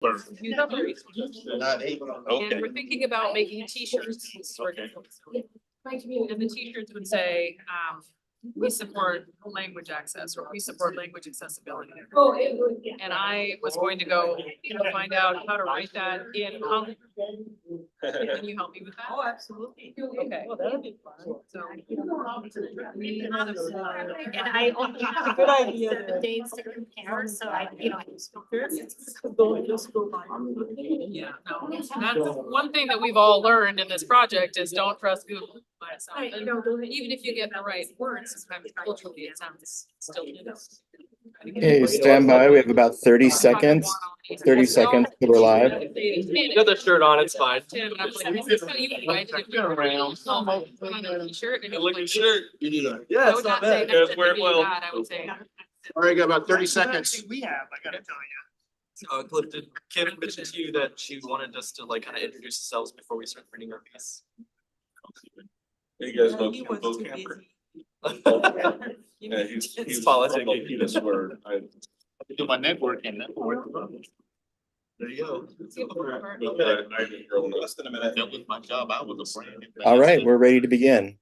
And we're thinking about making t-shirts. And the t-shirts would say, we support language access, or we support language accessibility. And I was going to go find out how to write that in Can you help me with that? Oh, absolutely. Okay. Well, that'd be fun. So. And I only have Good idea. 7 days to compare, so I. Yeah, no, that's one thing that we've all learned in this project is don't trust Google by itself. Right, And you don't even if you get the right words, sometimes culturally it sounds still. Okay, stand by. We have about 30 seconds. 30 seconds till we're live. You got the shirt on, it's fine. Tim, and I was like, is this how you invite you to around? Put on a t-shirt and. Look at your shirt. You need a. Yeah, I it's would not not say bad. Gotta wear it necessarily well. bad, I would say. All right, got about 30 seconds. We have, I gotta tell you. Cliff, did Kim mention to you that she wanted us to like kind of introduce ourselves before we start reading our piece? You guys know He Bill was too Camper? busy. Yeah, he's It's politic. That's where I Do my networking. There you go. less than a minute. That was my job. I was a friend. All right, we're ready to begin.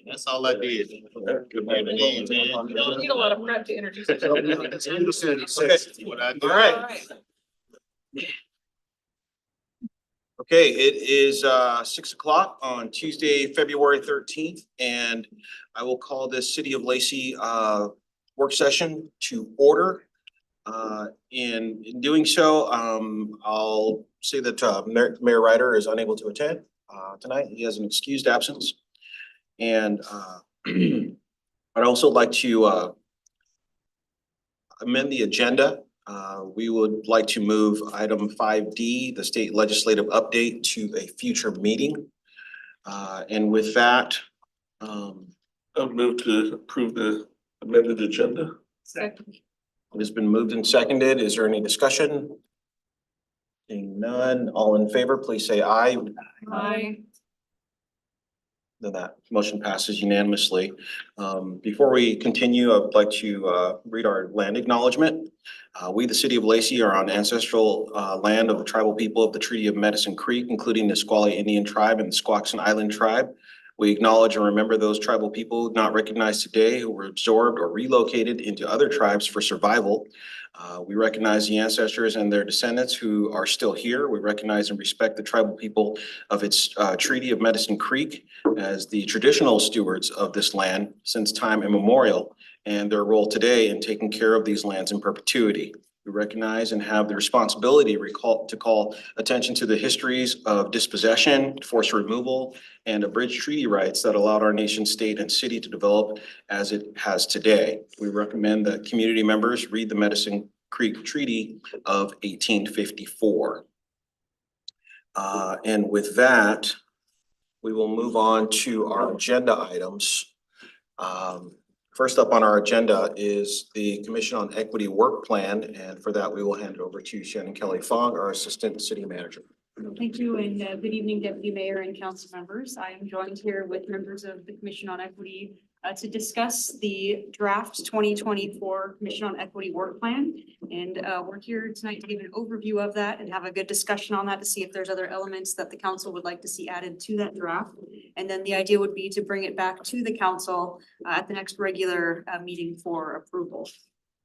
That's all I did. Good You don't need a lot of prep to introduce yourself. You said it says what I do. All right. Okay, it is 6 o'clock on Tuesday, February 13th, and I will call this City of Lacey work session to order. In doing so, I'll say that Mayor Ryder is unable to attend tonight. He has an excused absence. And I'd also like to amend the agenda. We would like to move item 5D, the state legislative update, to a future meeting. And with that, I'll move to approve the amended agenda. Second. it has been moved and seconded. Is there any discussion? Seeing none, all in favor, please say aye. Hi. Then that motion passes unanimously. Before we continue, I'd like to read our land acknowledgement. We, the City of Lacey, are on ancestral land of the tribal people of the Treaty of Medicine Creek, including the Squally Indian Tribe and the Squaxin Island Tribe. We acknowledge and remember those tribal people not recognized today who were absorbed or relocated into other tribes for survival. We recognize the ancestors and their descendants who are still here. We recognize and respect the tribal people of its Treaty of Medicine Creek as the traditional stewards of this land since time immemorial, and their role today in taking care of these lands in perpetuity. We recognize and have the responsibility to call attention to the histories of dispossession, forced removal, and abridged treaty rights that allowed our nation, state, and city to develop as it has today. We recommend that community members read the Medicine Creek Treaty of 1854. And with that, we will move on to our agenda items. First up on our agenda is the Commission on Equity Work Plan, and for that, we will hand it over to Shannon Kelly Fogg, our Assistant City Manager. Thank you, and good evening, Deputy Mayor and council members. I am joined here with members of the Commission on Equity to discuss the draft 2024 Commission on Equity Work Plan. And we're here tonight to give an overview of that and have a good discussion on that to see if there's other elements that the council would like to see added to that draft. And then the idea would be to bring it back to the council at the next regular meeting for approval.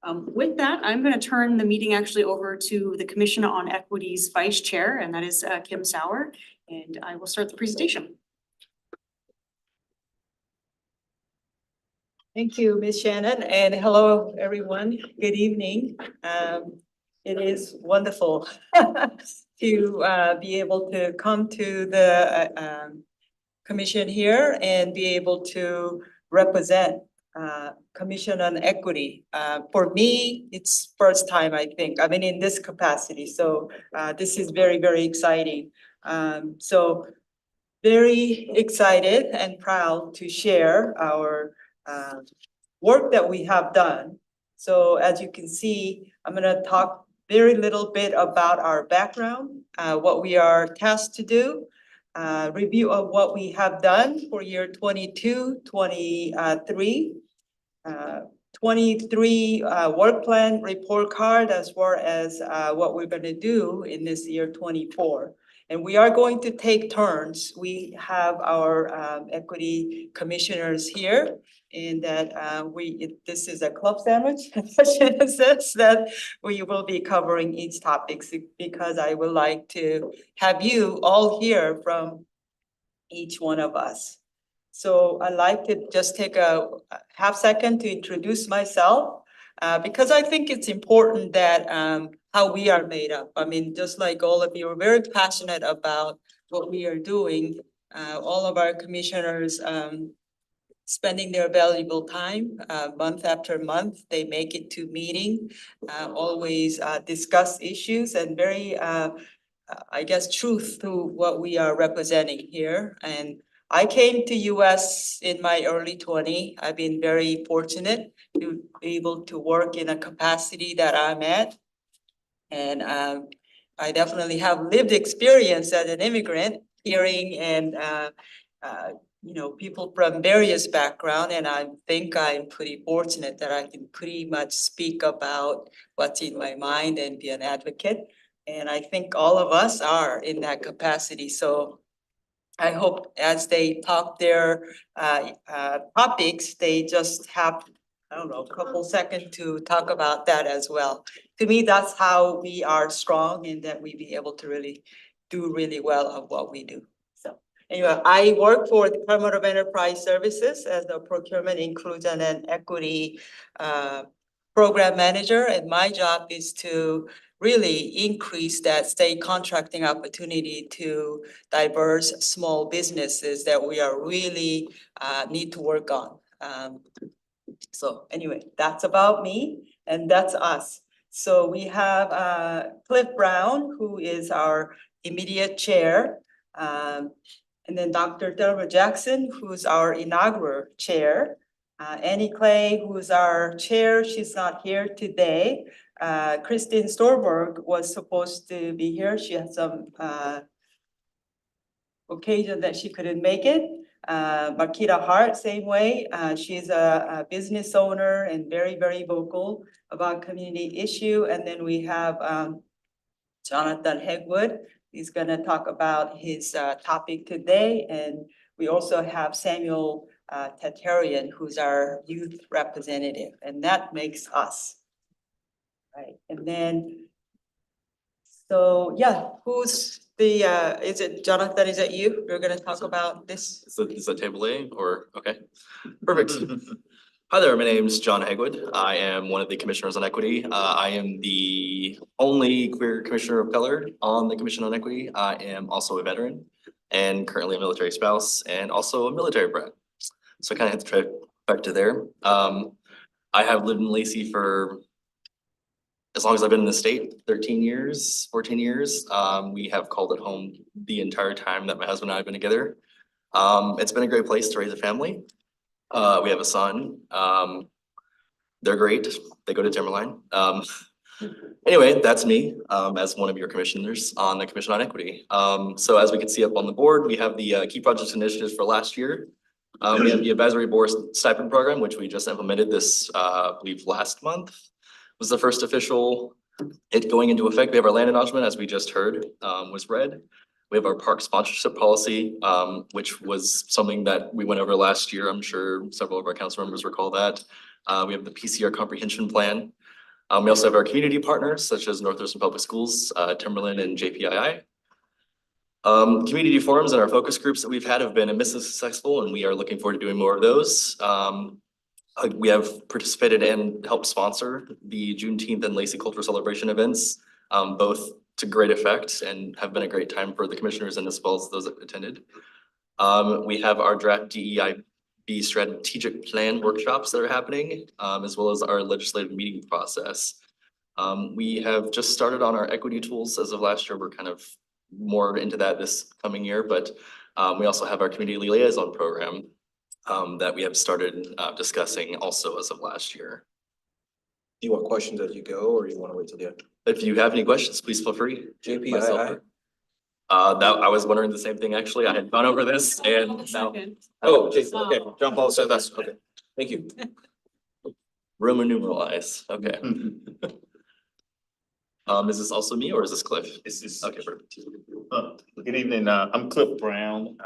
With that, I'm going to turn the meeting actually over to the Commission on Equity's Vice Chair, and that is Kim Sauer, and I will start the presentation. Thank you, Ms. Shannon, and hello, everyone. Good evening. It is wonderful to be able to come to the commission here and be able to represent Commission on Equity. For me, it's first time, I think. I mean, in this capacity. So this is very, very exciting. So very excited and proud to share our work that we have done. So as you can see, I'm going to talk very little bit about our background, what we are tasked to do, review of what we have done for year 22, 23, 23 work plan report card as well as what we're gonna do in this year 24. And we are going to take turns. We have our equity commissioners here. And that this is a club sandwich, in a sense that we will be covering each topic because I would like to have you all hear from each one of us. So I'd like to just take a half second to introduce myself, because I think it's important that how we are made up. I mean, just like all of you are very passionate about what we are doing. All of our commissioners spending their valuable time, month after month, they make it to meeting, always discuss issues and very I guess, truth to what we are representing here. And I came to US in my early 20. I've been very fortunate to be able to work in a capacity that I'm at. And I definitely have lived experience as an immigrant, hearing and you know, people from various background, and I think I'm pretty fortunate that I can pretty much speak about what's in my mind and be an advocate. And I think all of us are in that capacity. So I hope as they talk their topics, they just have, I don't know, a couple seconds to talk about that as well. To me, that's how we are strong and that we be able to really do really well of what we do. So anyway, I work for the Department of Enterprise Services as the Procurement Inclusion and Equity Program Manager, and my job is to really increase that state contracting opportunity to diverse small businesses that we are really need to work on. So anyway, that's about me and that's us. So we have Cliff Brown, who is our immediate chair. And then Dr. Thelma Jackson, who's our inaugural chair. Annie Clay, who's our chair, she's not here today. Christine Storberg was supposed to be here. She had some occasion that she couldn't make it. Marquita Hart, same way. She's a business owner and very, very vocal about community issue. And then we have Jonathan Hegwood. He's gonna talk about his topic today. And we also have Samuel Tatarian, who's our youth representative, and that makes us. Right, and then, so yeah, who's the, is it Jonathan, is that you? You're gonna talk about this? Is that table A or, okay, perfect. Hi there, my name is John Hegwood. I am one of the commissioners on equity. I am the only queer commissioner of color on the Commission on Equity. I am also a veteran and currently a military spouse and also a military brat. So I kind of had to trifecta there. I have lived in Lacey for as long as I've been in the state, 13 years, 14 years. We have called it home the entire time that my husband and I have been together. It's been a great place to raise a family. We have a son. They're great. They go to Timberline. Anyway, that's me as one of your commissioners on the Commission on Equity. So as we can see up on the board, we have the key projects initiatives for last year. We have the advisory board stipend program, which we just implemented this, I believe last month was the first official it going into effect. We have our land acknowledgement, as we just heard, was read. We have our park sponsorship policy, which was something that we went over last year. I'm sure several of our council members recall that. We have the PCR comprehension plan. We also have our community partners such as Northwestern Public Schools, Timberland and JPII. Community forums and our focus groups that we've had have been immensely successful, and we are looking forward to doing more of those. We have participated and helped sponsor the Juneteenth and Lacey Cultural Celebration events, both to great effect and have been a great time for the commissioners and as well as those that attended. We have our draft DEIB strategic plan workshops that are happening, as well as our legislative meeting process. We have just started on our equity tools as of last year. We're kind of more into that this coming year, but we also have our community liaison program that we have started discussing also as of last year. Do you want questions as you go, or you want to wait till the end? If you have any questions, please feel free. JPII? That I was wondering the same thing, actually. I had gone over this and now. Oh, okay, John Paul said that's, okay, thank you. Roman numeralize, okay. Is this also me or is this Cliff? This is. Okay, perfect. Good evening, I'm Cliff Brown,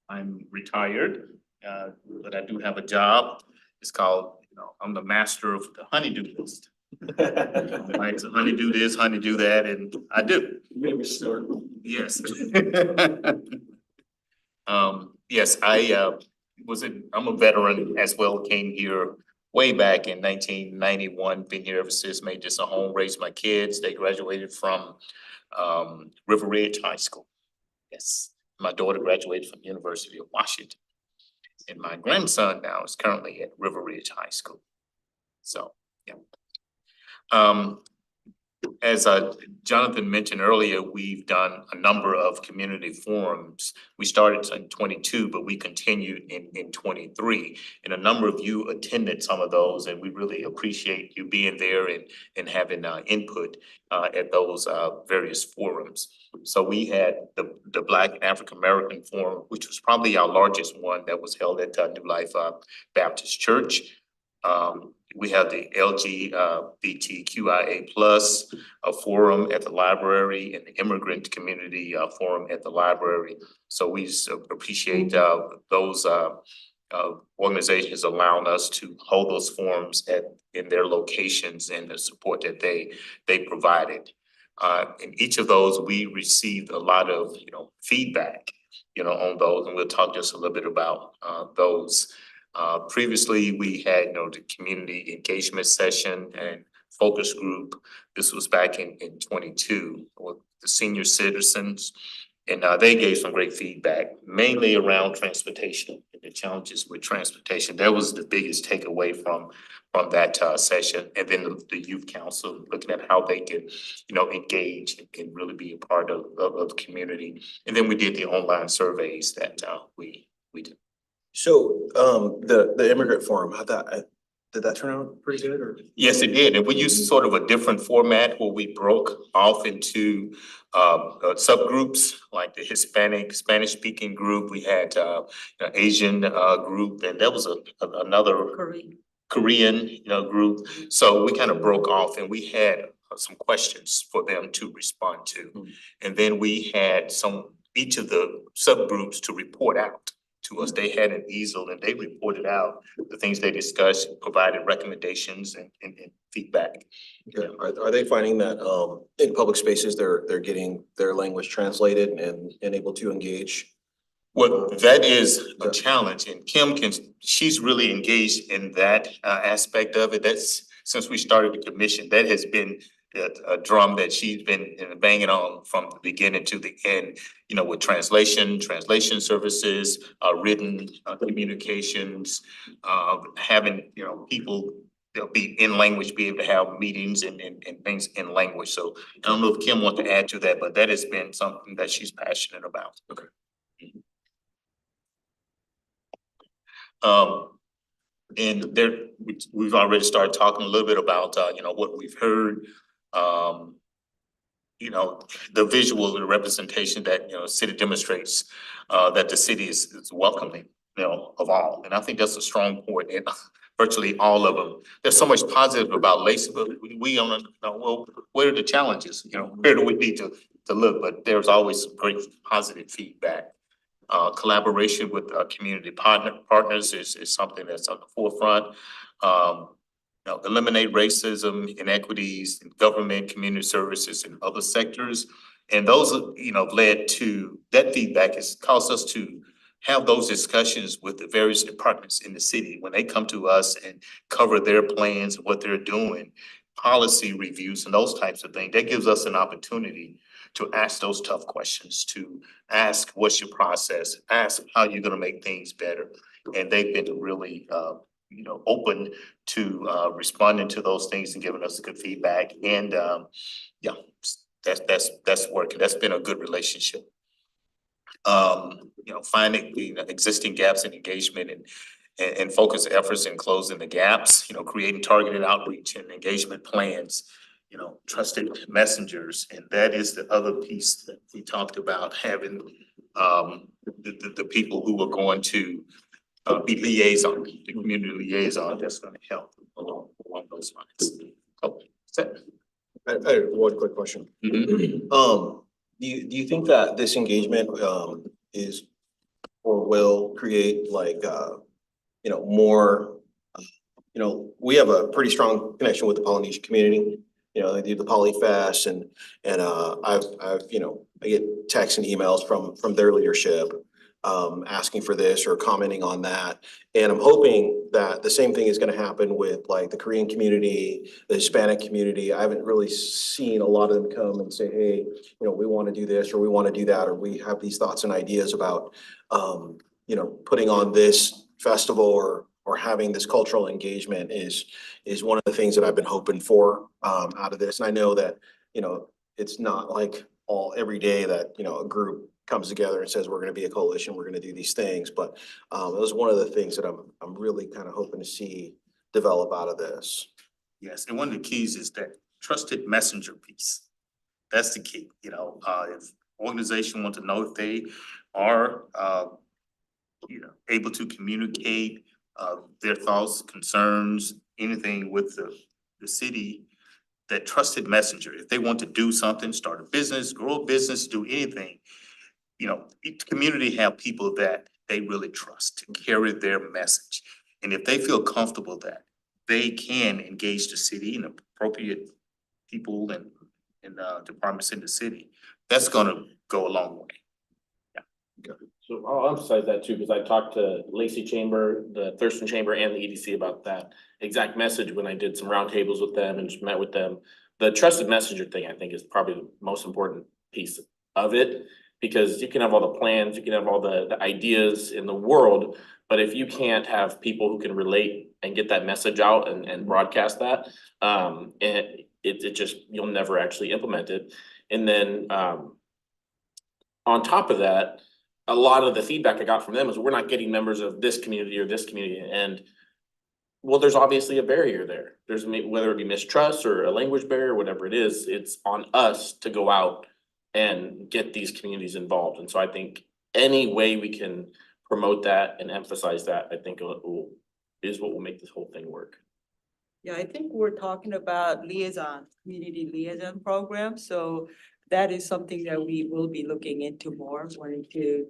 I'm retired, but I do have a job. It's called, I'm the master of the honeydew list. Like to honeydew this, honeydew that, and I do. Maybe start. Yes. Yes, I'm a veteran as well, came here way back in 1991, been here ever since, made this a home, raised my kids, they graduated from River Ridge High School. Yes, my daughter graduated from University of Washington. And my grandson now is currently at River Ridge High School. So, yeah. As Jonathan mentioned earlier, we've done a number of community forums. We started in 22, but we continued in 23. And a number of you attended some of those, and we really appreciate you being there and having input at those various forums. So we had the Black and African American Forum, which was probably our largest one that was held at New Life Baptist Church. We have the LGBTQIA+ forum at the library and the immigrant community forum at the library. So we appreciate those organizations allowing us to hold those forums in their locations and the support that they provided. In each of those, we received a lot of feedback on those, and we'll talk just a little bit about those. Previously, we had, the community engagement session and focus group. This was back in 22 with the senior citizens. And they gave some great feedback, mainly around transportation and the challenges with transportation. That was the biggest takeaway from that session. And then the youth council, looking at how they can, engage and really be a part of the community. And then we did the online surveys that we did. So, the immigrant forum, did that turn out pretty good or? Yes, it did. And we used sort of a different format where we broke off into subgroups, like the Hispanic, Spanish speaking group. We had Asian group, and there was another Korean, group. So we kind of broke off and we had some questions for them to respond to. And then we had each of the subgroups to report out to us. They had an easel and they reported out the things they discussed, provided recommendations and feedback. Okay. Are they finding that in public spaces, they're getting their language translated and able to engage? Well, that is a challenge, and Kim she's really engaged in that aspect of it. That's since we started the commission, that has been a drum that she's been banging on from the beginning to the end, with translation services, written communications, having, people they'll be in language, be able to have meetings and things in language. So I don't know if Kim wants to add to that, but that has been something that she's passionate about. Okay. And we've already started talking a little bit about, what we've heard, the visual, the representation that, city demonstrates, that the city is welcoming, of all. And I think that's a strong point in virtually all of them. There's so much positive about Lacey, but we don't know, well, where are the challenges? Where do we need to look? But there's always some great positive feedback. Collaboration with community partners is something that's on the forefront. Eliminate racism, inequities in government, community services, and other sectors. And those, led to, that feedback has caused us to have those discussions with the various departments in the city. When they come to us and cover their plans, what they're doing, policy reviews and those types of things, that gives us an opportunity to ask those tough questions, to ask what's your process, ask how you're gonna make things better. And they've been really, open to responding to those things and giving us good feedback. And that's working. That's been a good relationship. Finding existing gaps in engagement and focus efforts in closing the gaps, creating targeted outreach and engagement plans, trusted messengers. And that is the other piece that we talked about, having the people who are going to be liaison, the community liaison, that's gonna help along those lines. Oh, is that? I have one quick question. Mhm. Do you think that this engagement, is or will create like, more, we have a pretty strong connection with the Polynesian community. They do the Polyfest and I've, I get texts and emails from their leadership asking for this or commenting on that. And I'm hoping that the same thing is gonna happen with like the Korean community, the Hispanic community. I haven't really seen a lot of them come and say, hey, we wanna do this or we wanna do that, or we have these thoughts and ideas about putting on this festival or having this cultural engagement is one of the things that I've been hoping for out of this. And I know that, it's not like every day that, a group comes together and says, we're gonna be a coalition, we're gonna do these things. But it was one of the things that I'm really kind of hoping to see develop out of this. Yes, and one of the keys is that trusted messenger piece. That's the key, if organization want to know if they are, able to communicate, their thoughts, concerns, anything with the city, that trusted messenger, if they want to do something, start a business, grow a business, do anything, each community have people that they really trust to carry their message. And if they feel comfortable that they can engage the city and appropriate people and departments in the city, that's gonna go a long way. So I'll emphasize that too, because I talked to Lacey Chamber, the Thurston Chamber and the EDC about that exact message when I did some roundtables with them and just met with them. The trusted messenger thing, I think, is probably the most important piece of it, because you can have all the plans, you can have all the ideas in the world, but if you can't have people who can relate and get that message out and broadcast that, it just, you'll never actually implement it. And then on top of that, a lot of the feedback I got from them is we're not getting members of this community or this community. And well, there's obviously a barrier there. There's whether it be mistrust or a language barrier, whatever it is, it's on us to go out and get these communities involved. And so I think any way we can promote that and emphasize that, I think is what will make this whole thing work. Yeah, I think we're talking about community liaison program, so that is something that we will be looking into more,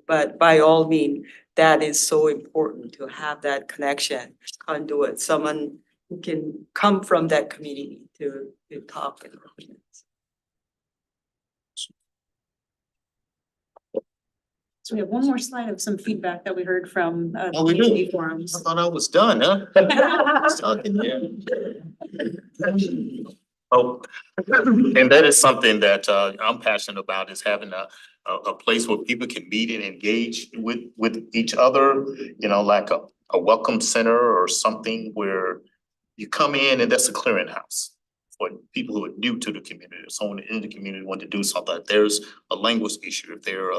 but by all means, that is so important to have that connection, conduit, someone who can come from that community to talk and represent. So we have one more slide of some feedback that we heard from Oh, we do? community forums. I thought I was done, huh? Stuck in there. Oh, and that is something that I'm passionate about, is having a place where people can meet and engage with each other, like a welcome center or something where you come in and that's a clearinghouse for people who are new to the community, or someone in the community want to do something. If there's a language issue, if they're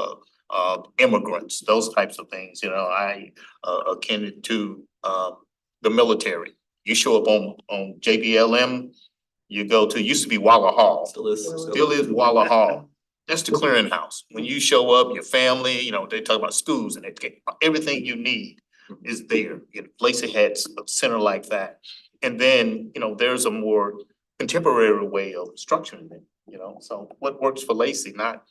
immigrants, those types of things, I akin to the military. You show up on JBLM, you go to, used to be Walla Hall. Still is Walla Hall. That's the clearinghouse. When you show up, your family, they talk about schools and everything you need is there. Lacey had a center like that. And then, there's a more contemporary way of structuring it, so what works for Lacey, not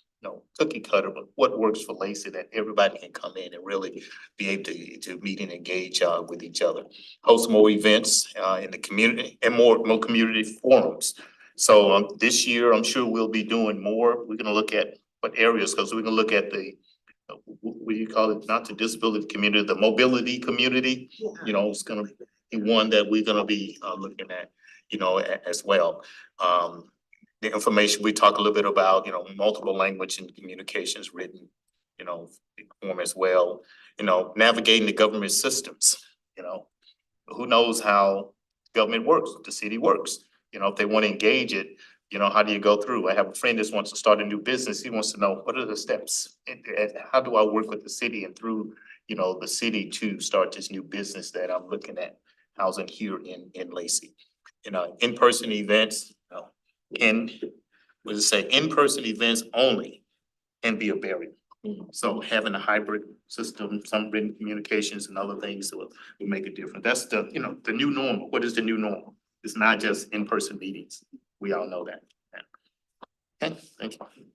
cookie cutter, but what works for Lacey that everybody can come in and really be able to meet and engage with each other. Host more events in the community and more community forums. So this year, I'm sure we'll be doing more. We're gonna look at what areas, because we're gonna look at the, what do you call it, not the disability community, the mobility community. It's gonna be one that we're gonna be looking at, as well. The information, we talk a little bit about, multiple language and communications written, form as well, navigating the government systems, who knows how government works, the city works, if they want to engage it, how do you go through? I have a friend that wants to start a new business. He wants to know, what are the steps? And how do I work with the city and through, the city to start this new business that I'm looking at housing here in Lacey? In-person events, in-person events only can be a barrier. So having a hybrid system, some written communications and other things will make a difference. That's the, you know, the new normal. What is the new normal? It's not just in-person meetings. We all know that. Yeah. Okay, thank you.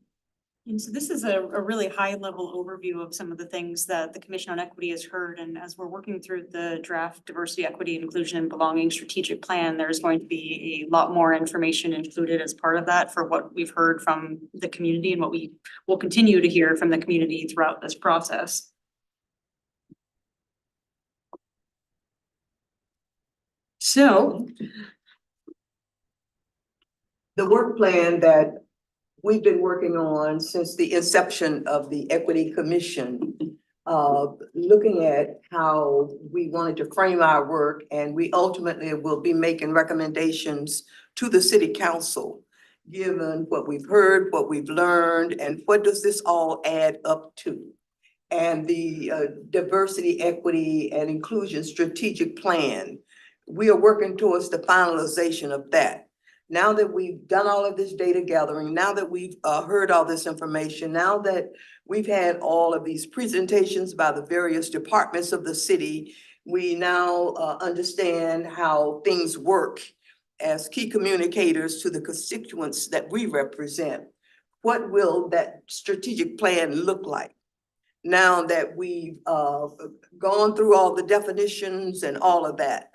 And so this is a really high level overview of some of the things that the Commission on Equity has heard. And as we're working through the draft diversity, equity, inclusion and belonging strategic plan, there's going to be a lot more information included as part of that for what we've heard from the community and what we will continue to hear from the community throughout this process. So the work plan that we've been working on since the inception of the Equity Commission, looking at how we wanted to frame our work, and we ultimately will be making recommendations to the city council, given what we've heard, what we've learned, and what does this all add up to? And the diversity, equity, and inclusion strategic plan, we are working towards the finalization of that. Now that we've done all of this data gathering, now that we've heard all this information, now that we've had all of these presentations by the various departments of the city, we now understand how things work as key communicators to the constituents that we represent. What will that strategic plan look like? Now that we've gone through all the definitions and all of that,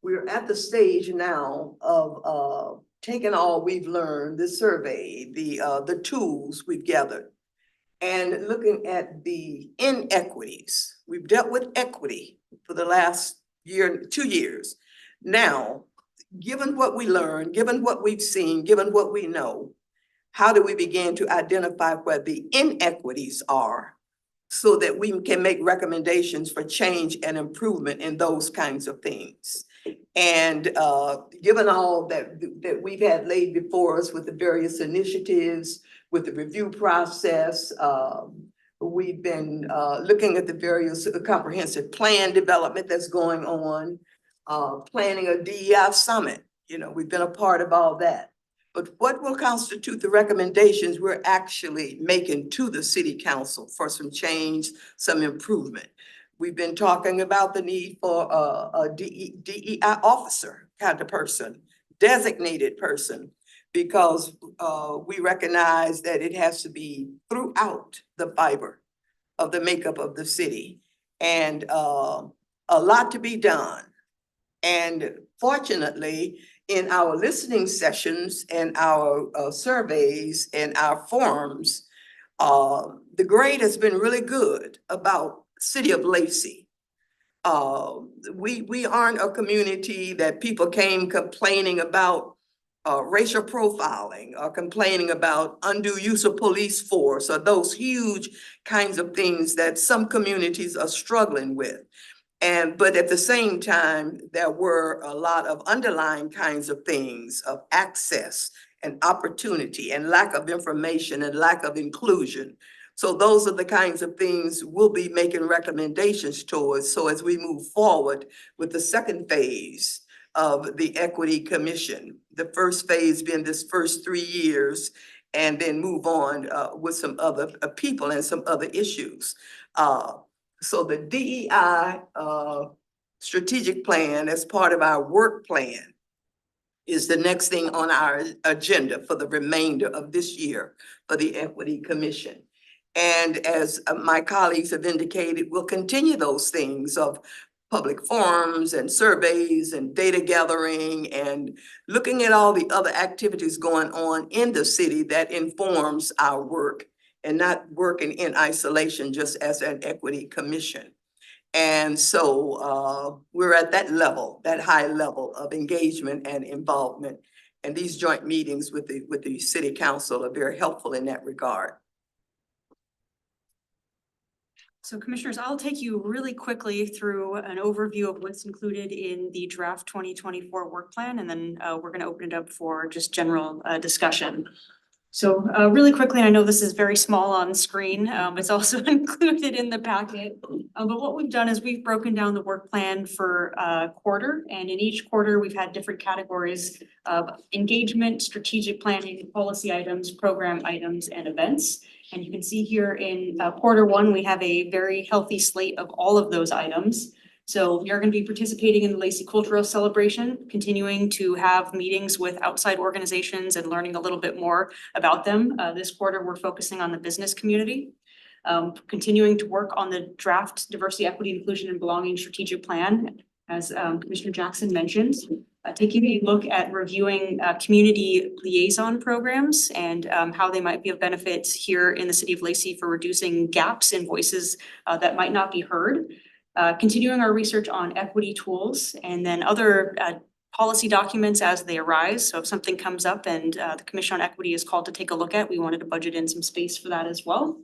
we're at the stage now of taking all we've learned, the survey, the tools we've gathered, and looking at the inequities. We've dealt with equity for the last year, 2 years. Now, given what we learned, given what we've seen, given what we know, how do we begin to identify where the inequities are so that we can make recommendations for change and improvement in those kinds of things? And given all that we've had laid before us with the various initiatives, with the review process, we've been looking at the various comprehensive plan development that's going on, planning a DEI summit. You know, we've been a part of all that. But what will constitute the recommendations we're actually making to the city council for some change, some improvement? We've been talking about the need for a DEI officer kind of person, designated person, because we recognize that it has to be throughout the fiber of the makeup of the city, and a lot to be done. And fortunately, in our listening sessions and our surveys and our forums, the grade has been really good about City of Lacey. We aren't a community that people came complaining about racial profiling or complaining about undue use of police force or those huge kinds of things that some communities are struggling with. But at the same time, there were a lot of underlying kinds of things of access and opportunity and lack of information and lack of inclusion. So those are the kinds of things we'll be making recommendations towards. So as we move forward with the second phase of the Equity Commission, the first phase being this first 3 years, and then move on with some other people and some other issues. So the DEI strategic plan as part of our work plan is the next thing on our agenda for the remainder of this year for the Equity Commission. And as my colleagues have indicated, we'll continue those things of public forums and surveys and data gathering and looking at all the other activities going on in the city that informs our work, and not working in isolation just as an Equity Commission. And so we're at that level, that high level of engagement and involvement. And these joint meetings with the city council are very helpful in that regard. So commissioners, I'll take you really quickly through an overview of what's included in the draft 2024 work plan, and then we're going to open it up for just general discussion. So really quickly, and I know this is very small on screen, it's also included in the packet. But what we've done is we've broken down the work plan for quarter, and in each quarter, we've had different categories of engagement, strategic planning, policy items, program items, and events. And you can see here in quarter one, we have a very healthy slate of all of those items. So we are going to be participating in the Lacey Cultural Celebration, continuing to have meetings with outside organizations and learning a little bit more about them. This quarter, we're focusing on the business community. Continuing to work on the draft diversity, equity, inclusion, and belonging strategic plan, as Commissioner Jackson mentioned. Taking a look at reviewing community liaison programs and how they might be of benefit here in the city of Lacey for reducing gaps in voices that might not be heard. Continuing our research on equity tools and then other policy documents as they arise. So if something comes up and the Commission on Equity is called to take a look at, we wanted to budget in some space for that as well.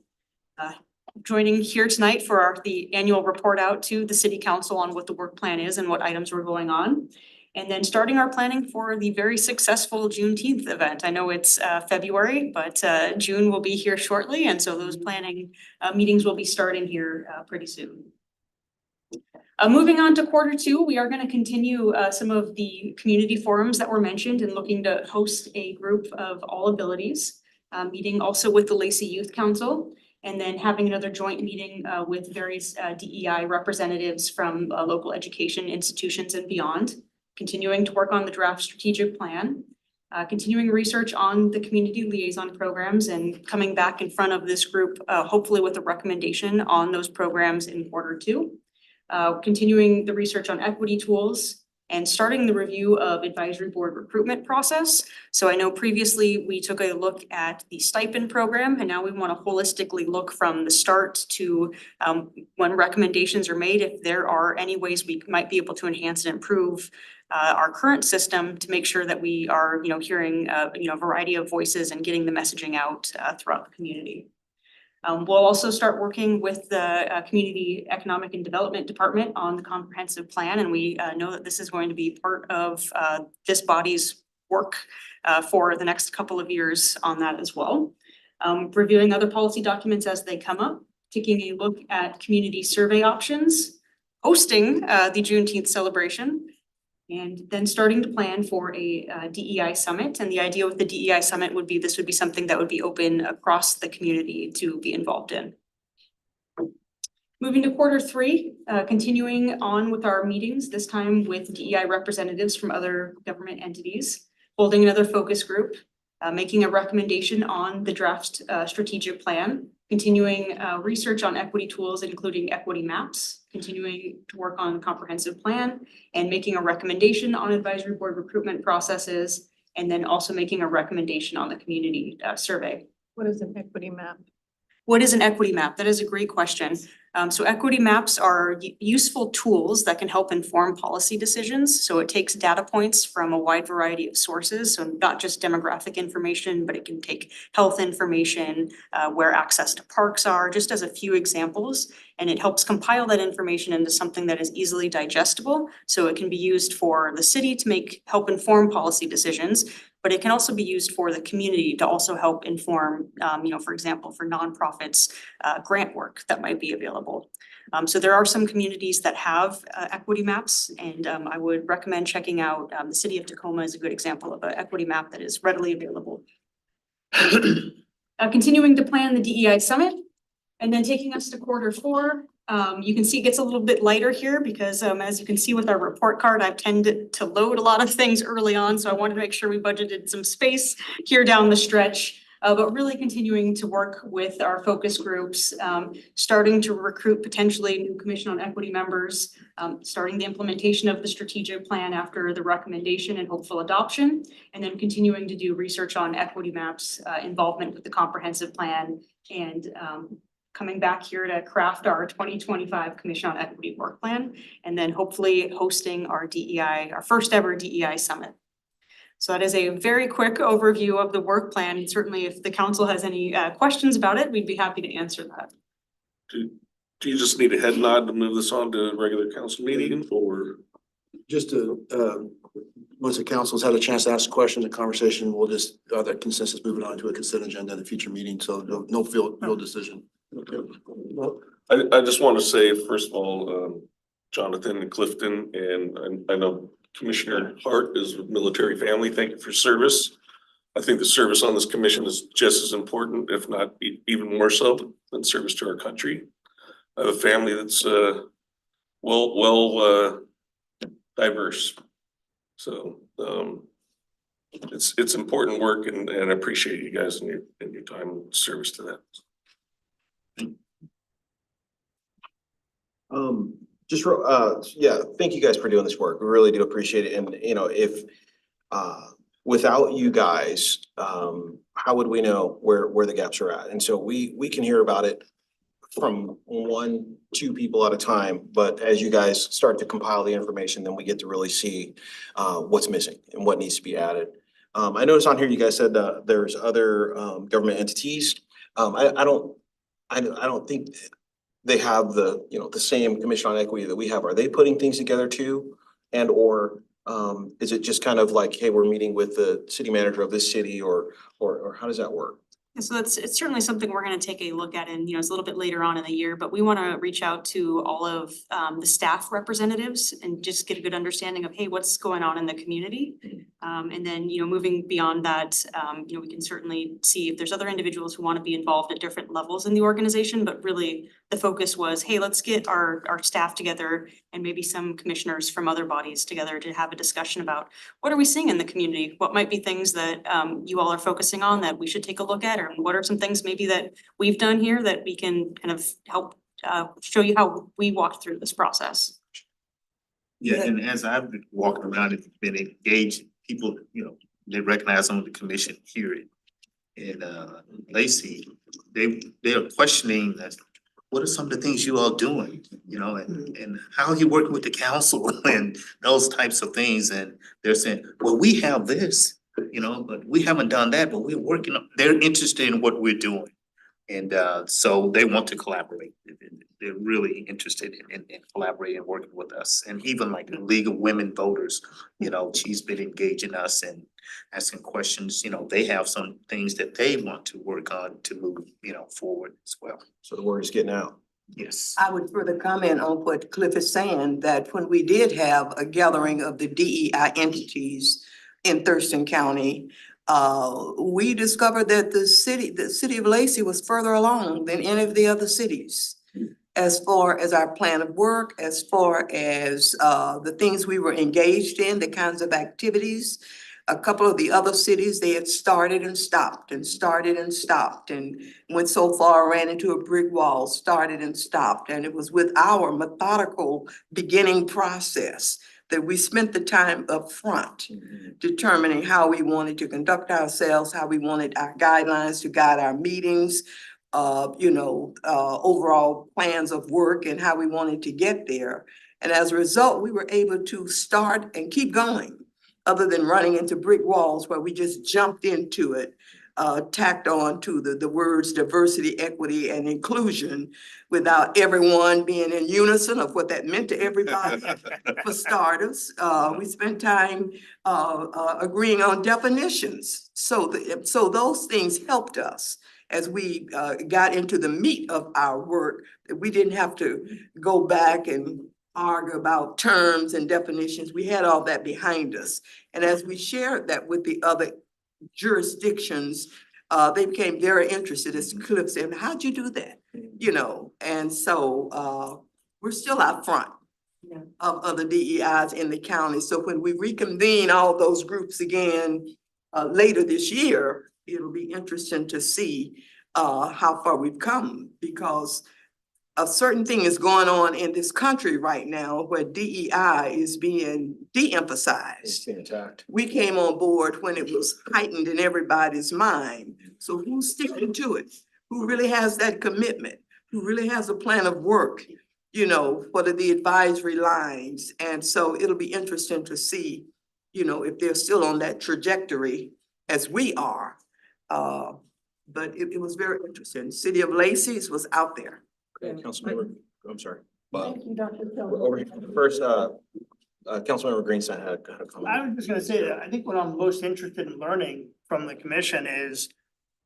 Joining here tonight for the annual report out to the City Council on what the work plan is and what items were going on. And then starting our planning for the very successful Juneteenth event. I know it's February, but June will be here shortly. And so those planning meetings will be starting here pretty soon. Moving on to quarter two, we are going to continue some of the community forums that were mentioned and looking to host a group of all abilities, meeting also with the Lacey Youth Council, and then having another joint meeting with various DEI representatives from local education institutions and beyond, continuing to work on the draft strategic plan, continuing research on the community liaison programs and coming back in front of this group, hopefully with a recommendation on those programs in quarter two. Continuing the research on equity tools and starting the review of advisory board recruitment process. So I know previously we took a look at the stipend program and now we want to holistically look from the start to when recommendations are made, if there are any ways we might be able to enhance and improve our current system to make sure that we are, hearing, a variety of voices and getting the messaging out throughout the community. We'll also start working with the Community Economic and Development Department on the comprehensive plan, and we know that this is going to be part of this body's work for the next couple of years on that as well. Reviewing other policy documents as they come up, taking a look at community survey options, hosting the Juneteenth celebration, and then starting to plan for a DEI summit. And the idea with the DEI summit would be this would be something that would be open across the community to be involved in. Moving to quarter three, continuing on with our meetings, this time with DEI representatives from other government entities, holding another focus group, making a recommendation on the draft strategic plan, continuing research on equity tools, including equity maps, continuing to work on the comprehensive plan, and making a recommendation on advisory board recruitment processes, and then also making a recommendation on the community survey. What is an equity map? What is an equity map? That is a great question. So equity maps are useful tools that can help inform policy decisions. So it takes data points from a wide variety of sources. So not just demographic information, but it can take health information, where access to parks are, just as a few examples. And it helps compile that information into something that is easily digestible. So it can be used for the city to help inform policy decisions, but it can also be used for the community to also help inform, for example, for nonprofits, grant work that might be available. So there are some communities that have equity maps, and I would recommend checking out the city of Tacoma is a good example of an equity map that is readily available. Continuing to plan the DEI summit, and then taking us to quarter four. You can see it gets a little bit lighter here because as you can see with our report card, I've tended to load a lot of things early on. So I wanted to make sure we budgeted some space here down the stretch, but really continuing to work with our focus groups, starting to recruit potentially new Commission on Equity members, starting the implementation of the strategic plan after the recommendation and hopeful adoption, and then continuing to do research on equity maps, involvement with the comprehensive plan, and coming back here to craft our 2025 Commission on Equity work plan, and then hopefully hosting our DEI, our first ever DEI summit. So that is a very quick overview of the work plan. And certainly if the council has any questions about it, we'd be happy to answer that. Do you just need a head nod to move this on to a regular council meeting or? Just to once the council's had a chance to ask questions and conversation, we'll just, that consensus moving on to a consent agenda in a future meeting, so no field decision. Well, I just want to say, first of all, Jonathan and Clifton, and I know Commissioner Hart is a military family. Thank you for service. I think the service on this commission is just as important, if not even more so, than service to our country. I have a family that's diverse. So it's important work, and I appreciate you guys and your time and service to that. Yeah, thank you guys for doing this work. We really do appreciate it. And if without you guys, how would we know where the gaps are at? And so we can hear about it from 1, 2 people at a time, but as you guys start to compile the information, then we get to really see what's missing and what needs to be added. I noticed on here you guys said that there's other government entities. I don't think they have the same Commission on Equity that we have. Are they putting things together too? And or is it just kind of like, hey, we're meeting with the city manager of this city, or how does that work? And so it's certainly something we're gonna take a look at, and it's a little bit later on in the year, but we wanna reach out to all of the staff representatives and just get a good understanding of, hey, what's going on in the community? And then, moving beyond that, we can certainly see if there's other individuals who wanna be involved at different levels in the organization, but really the focus was, hey, let's get our staff together and maybe some commissioners from other bodies together to have a discussion about what are we seeing in the community? What might be things that you all are focusing on that we should take a look at? Or what are some things maybe that we've done here that we can kind of help show you how we walked through this process? Yeah, and as I've been walking around and been engaged, people, they recognize on the commission here in Lacey, they are questioning that, what are some of the things you all doing, and how are you working with the council and those types of things? And they're saying, well, we have this, but we haven't done that, but we're working on, they're interested in what we're doing. And so they want to collaborate. They're really interested in collaborating and working with us. And even like the League of Women Voters, she's been engaging us and asking questions. They have some things that they want to work on to move, forward as well. So the word is getting out. Yes. I would further comment on what Cliff is saying, that when we did have a gathering of the DEI entities in Thurston County, we discovered that the city of Lacey was further along than any of the other cities, as far as our plan of work, as far as the things we were engaged in, the kinds of activities. A couple of the other cities, they had started and stopped and started and stopped and went so far, ran into a brick wall, started and stopped. And it was with our methodical beginning process that we spent the time up front determining how we wanted to conduct ourselves, how we wanted our guidelines to guide our meetings, overall plans of work and how we wanted to get there. And as a result, we were able to start and keep going, other than running into brick walls where we just jumped into it, tacked on to the words diversity, equity, and inclusion without everyone being in unison of what that meant to everybody. For starters, we spent time agreeing on definitions. So those things helped us as we got into the meat of our work, that we didn't have to go back and argue about terms and definitions. We had all that behind us. And as we shared that with the other jurisdictions, they became very interested, as Cliff said, how'd you do that? And so we're still out front of the DEIs in the county. So when we reconvene all those groups again later this year, it'll be interesting to see how far we've come, because a certain thing is going on in this country right now where DEI is being de-emphasized. It's being attacked. We came on board when it was heightened in everybody's mind. So who's sticking to it? Who really has that commitment? Who really has a plan of work? What are the advisory lines? And so it'll be interesting to see, if they're still on that trajectory as we are. But it was very interesting. City of Lacey's was out there. Okay, Councilmember, I'm sorry. Bob. Thank you, Dr. Over here, first, Councilmember Greenstein had a comment. I was just gonna say that I think what I'm most interested in learning from the commission is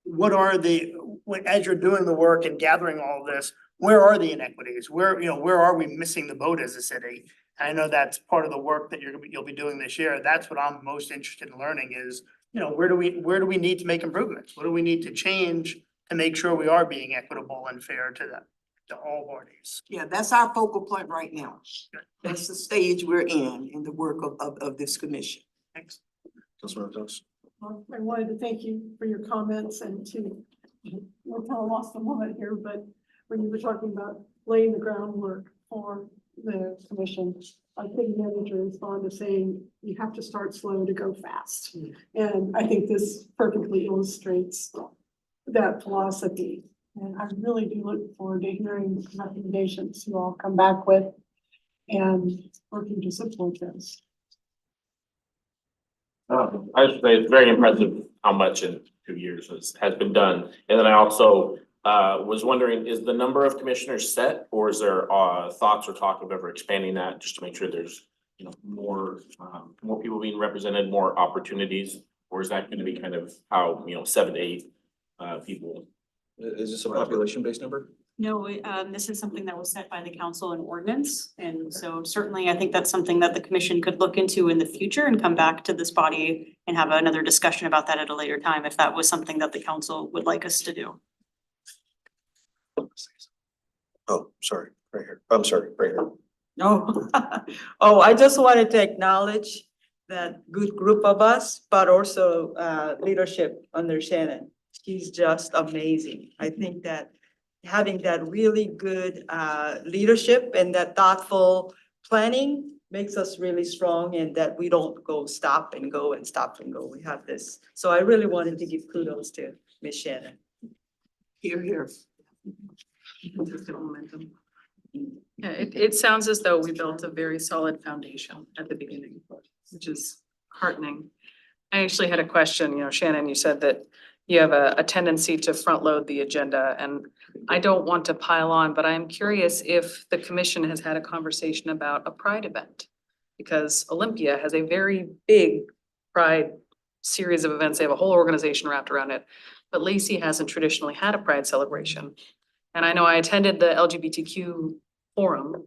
what are as you're doing the work and gathering all of this, where are the inequities? Where are we missing the boat as a city? I know that's part of the work that you'll be doing this year. That's what I'm most interested in learning is, where do we need to make improvements? What do we need to change to make sure we are being equitable and fair to all parties? Yeah, that's our focal point right now. That's the stage we're in the work of this commission. Thanks. Councilmember Thomas. I wanted to thank you for your comments and to, we're kind of lost a moment here, but when you were talking about laying the groundwork for the commission, our city manager is fond of saying, you have to start slow to go fast. And I think this perfectly illustrates that philosophy. And I really do look forward to hearing the recommendations you all come back with and working to support this. I should say it's very impressive how much in 2 years has been done. And then I also was wondering, is the number of commissioners set, or is there thoughts or talk of ever expanding that just to make sure there's more people being represented, more opportunities, or is that going to be kind of how 7 to 8 people? Is this a population-based number? No, this is something that was set by the council in ordinance. And so certainly I think that's something that the commission could look into in the future and come back to this body and have another discussion about that at a later time, if that was something that the council would like us to do. Oh, sorry, right here. I'm sorry, right here. No. Oh, I just wanted to acknowledge that good group of us, but also leadership under Shannon. She's just amazing. I think that having that really good leadership and that thoughtful planning makes us really strong, and that we don't go stop and go and stop and go. We have this. So I really wanted to give kudos to Miss Shannon. Here, here. Consistent momentum. Yeah, it sounds as though we built a very solid foundation at the beginning, which is heartening. I actually had a question, Shannon, you said that you have a tendency to front load the agenda, and I don't want to pile on, but I'm curious if the commission has had a conversation about a Pride event. Because Olympia has a very big Pride series of events. They have a whole organization wrapped around it. But Lacey hasn't traditionally had a Pride celebration. And I know I attended the LGBTQ forum,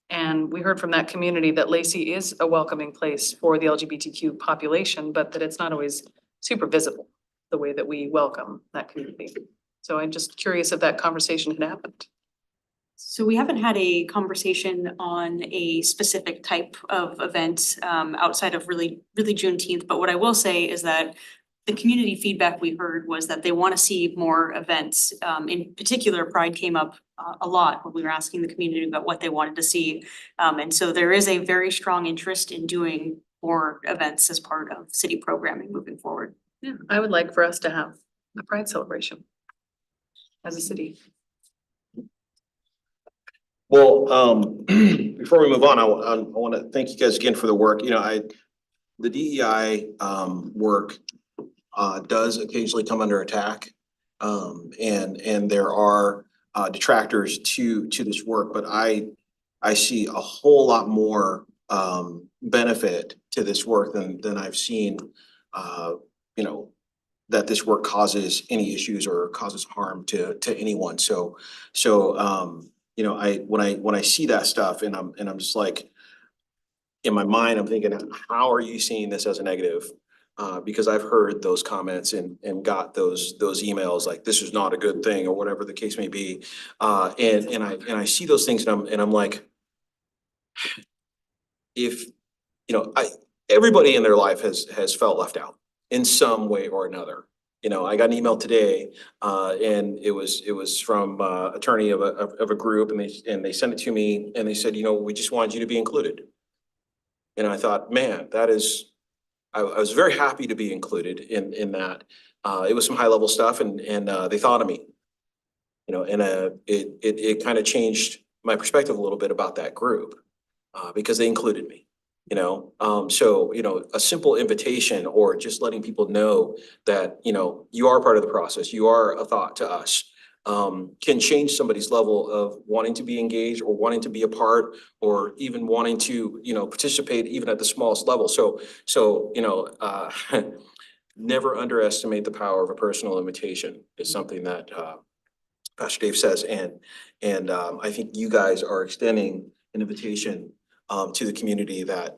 and we heard from that community that Lacey is a welcoming place for the LGBTQ population, but that it's not always super visible the way that we welcome that community. So I'm just curious if that conversation had happened. So we haven't had a conversation on a specific type of event outside of really Juneteenth. But what I will say is that the community feedback we heard was that they want to see more events. In particular, Pride came up a lot when we were asking the community about what they wanted to see. And so there is a very strong interest in doing more events as part of city programming moving forward. Yeah, I would like for us to have a Pride celebration as a city. Well, before we move on, I want to thank you guys again for the work. The DEI work does occasionally come under attack. And there are detractors to this work, but I see a whole lot more benefit to this work than I've seen, that this work causes any issues or causes harm to anyone. So when I see that stuff and I'm just like, in my mind, I'm thinking, how are you seeing this as a negative? Because I've heard those comments and got those emails like, this is not a good thing, or whatever the case may be. And I see those things and I'm like, if, everybody in their life has felt left out in some way or another. I got an email today, and it was from attorney of a group, and they sent it to me, and they said, we just wanted you to be included. And I thought, man, I was very happy to be included in that. It was some high level stuff, and they thought of me. It kind of changed my perspective a little bit about that group, because they included me. So a simple invitation or just letting people know that you are part of the process, you are a thought to us, can change somebody's level of wanting to be engaged or wanting to be a part or even wanting to, participate even at the smallest level. So, never underestimate the power of a personal invitation is something that, Pastor Dave says, and I think you guys are extending an invitation to the community that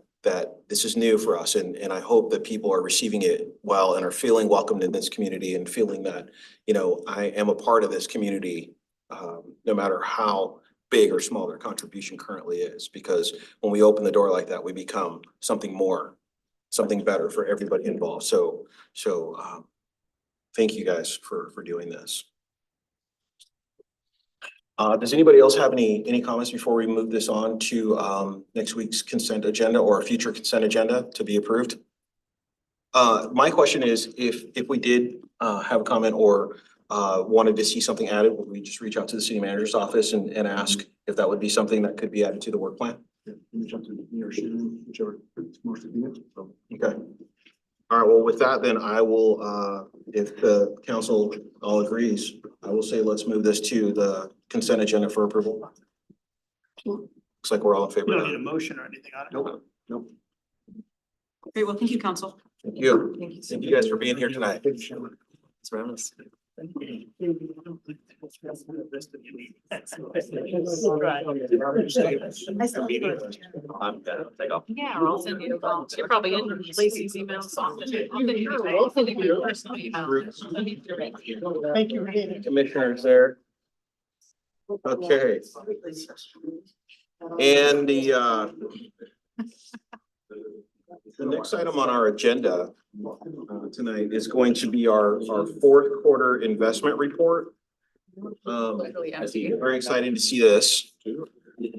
this is new for us, and I hope that people are receiving it well and are feeling welcomed in this community and feeling that, I am a part of this community, no matter how big or small their contribution currently is, because when we open the door like that, we become something more, something better for everybody involved. So thank you guys for doing this. Does anybody else have any comments before we move this on to next week's consent agenda or a future consent agenda to be approved? My question is, if we did have a comment or wanted to see something added, would we just reach out to the city manager's office and ask if that would be something that could be added to the work plan? Yeah, reach out to me or Shannon, whichever is most convenient. So, Okay. All right, well, with that, then I will, if the council all agrees, I will say, let's move this to the consent agenda for approval. Looks like we're all in favor You of don't need a that. motion or anything on it. Nope. Great, well, thank you, council. Thank you. Thank you guys for being here tonight. Thanks for having us. I'm gonna take off. Yeah, or I'll send you, you're probably in Lacey's emails often. I'll send you your personal email. Thank you. Commissioners there. Okay. And the next item on our agenda tonight is going to be our fourth quarter investment report. Very exciting to see this,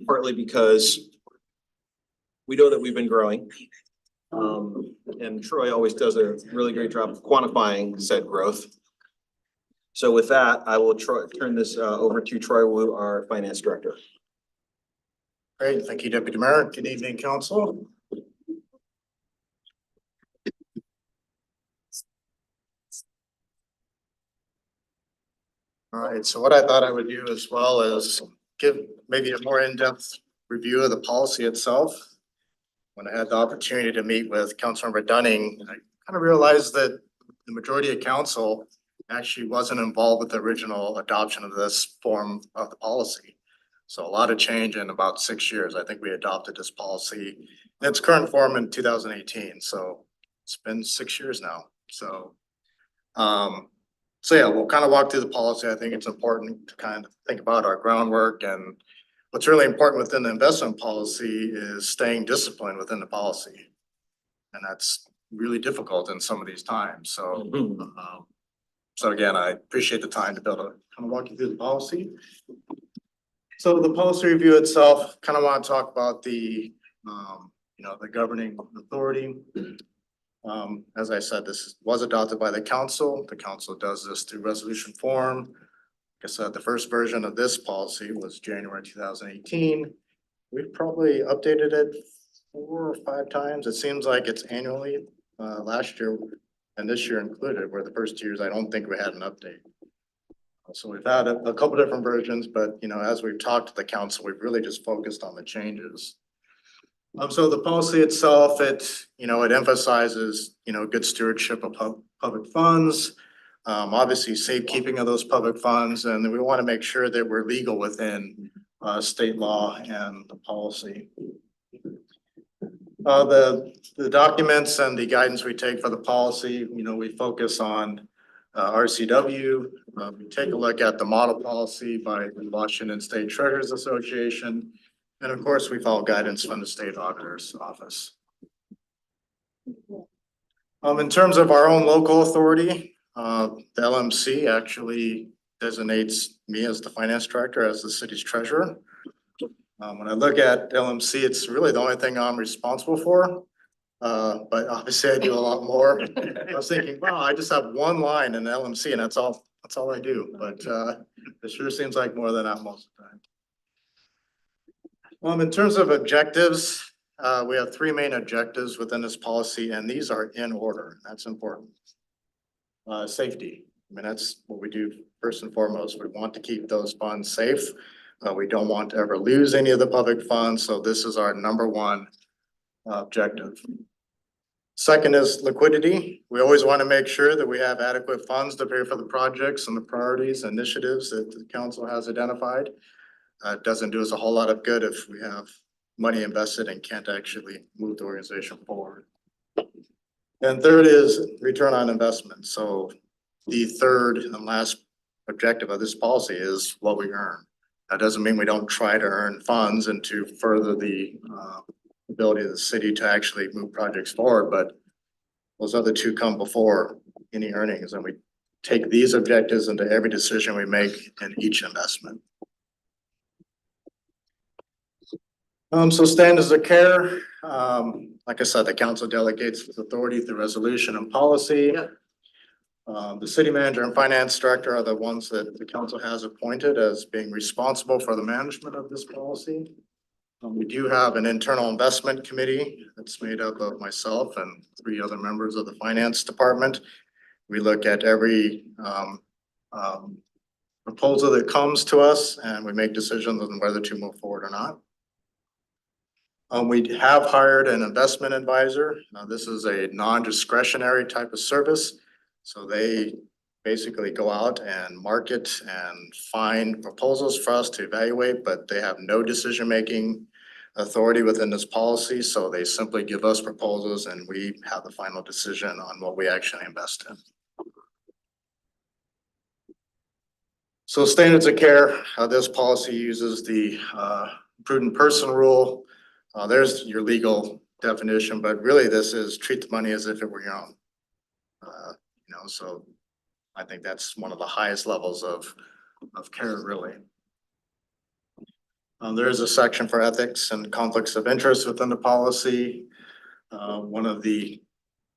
partly because we know that we've been growing. And Troy always does a really great job of quantifying said growth. So with that, I will turn this over to Troy Wu, our finance director. Great, thank you, Deputy Mayor. Good evening, council. All right, so what I thought I would do as well is give maybe a more in-depth review of the policy itself. When I had the opportunity to meet with Councilmember Dunning, I kind of realized that the majority of council actually wasn't involved with the original adoption of this form of the policy. So a lot of change in about 6 years. I think we adopted this policy in its current form in 2018. So it's been 6 years now. So yeah, we'll kind of walk through the policy. I think it's important to kind of think about our groundwork, and what's really important within the investment policy is staying disciplined within the policy. And that's really difficult in some of these times. So again, I appreciate the time to be able to kind of walk you through the policy. So the policy review itself, kind of want to talk about the, the governing authority. As I said, this was adopted by the council. The council does this through resolution form. Like I said, the first version of this policy was January 2018. We've probably updated it 4 or 5 times. It seems like it's annually. Last year and this year included were the first 2 years I don't think we had an update. So we've had a couple different versions, but as we've talked to the council, we've really just focused on the changes. So the policy itself, it emphasizes, good stewardship of public funds, obviously safekeeping of those public funds, and we want to make sure that we're legal within state law and the policy. The documents and the guidance we take for the policy, we focus on RCW. We take a look at the model policy by the Washington State Treasurers Association. And of course, we follow guidance from the state auditor's office. In terms of our own local authority, the LMC actually designates me as the finance director, as the city's treasurer. When I look at LMC, it's really the only thing I'm responsible for. But obviously I do a lot more. I was thinking, wow, I just have one line in LMC and that's all I do. But it sure seems like more than that most of the time. In terms of objectives, we have 3 main objectives within this policy, and these are in order. That's important. Safety. I mean, that's what we do First and foremost, we want to keep those funds safe. We don't want to ever lose any of the public funds, so this is our number one objective. Second is liquidity. We always want to make sure that we have adequate funds to pay for the projects and the priorities, initiatives that the council has identified. It doesn't do us a whole lot of good if we have money invested and can't actually move the organization forward. And third is return on investment. So the third and last objective of this policy is what we earn. That doesn't mean we don't try to earn funds and to further the ability of the city to actually move projects forward, but those other two come before any earnings, and we take these objectives into every decision we make in each investment. So standards of care, like I said, the council delegates its authority through resolution and policy. The city manager and finance director are the ones that the council has appointed as being responsible for the management of this policy. We do have an internal investment committee that's made up of myself and 3 other members of the finance department. We look at every proposal that comes to us and we make decisions on whether to move forward or not. We have hired an investment advisor. This is a non-discretionary type of service. So they basically go out and market and find proposals for us to evaluate, but they have no decision-making authority within this policy. So they simply give us proposals and we have the final decision on what we actually invest in. So standards of care, this policy uses the prudent person rule. There's your legal definition, but really this is treat the money as if it were your own. So I think that's one of the highest levels of care, really. There is a section for ethics and conflicts of interest within the policy. One of the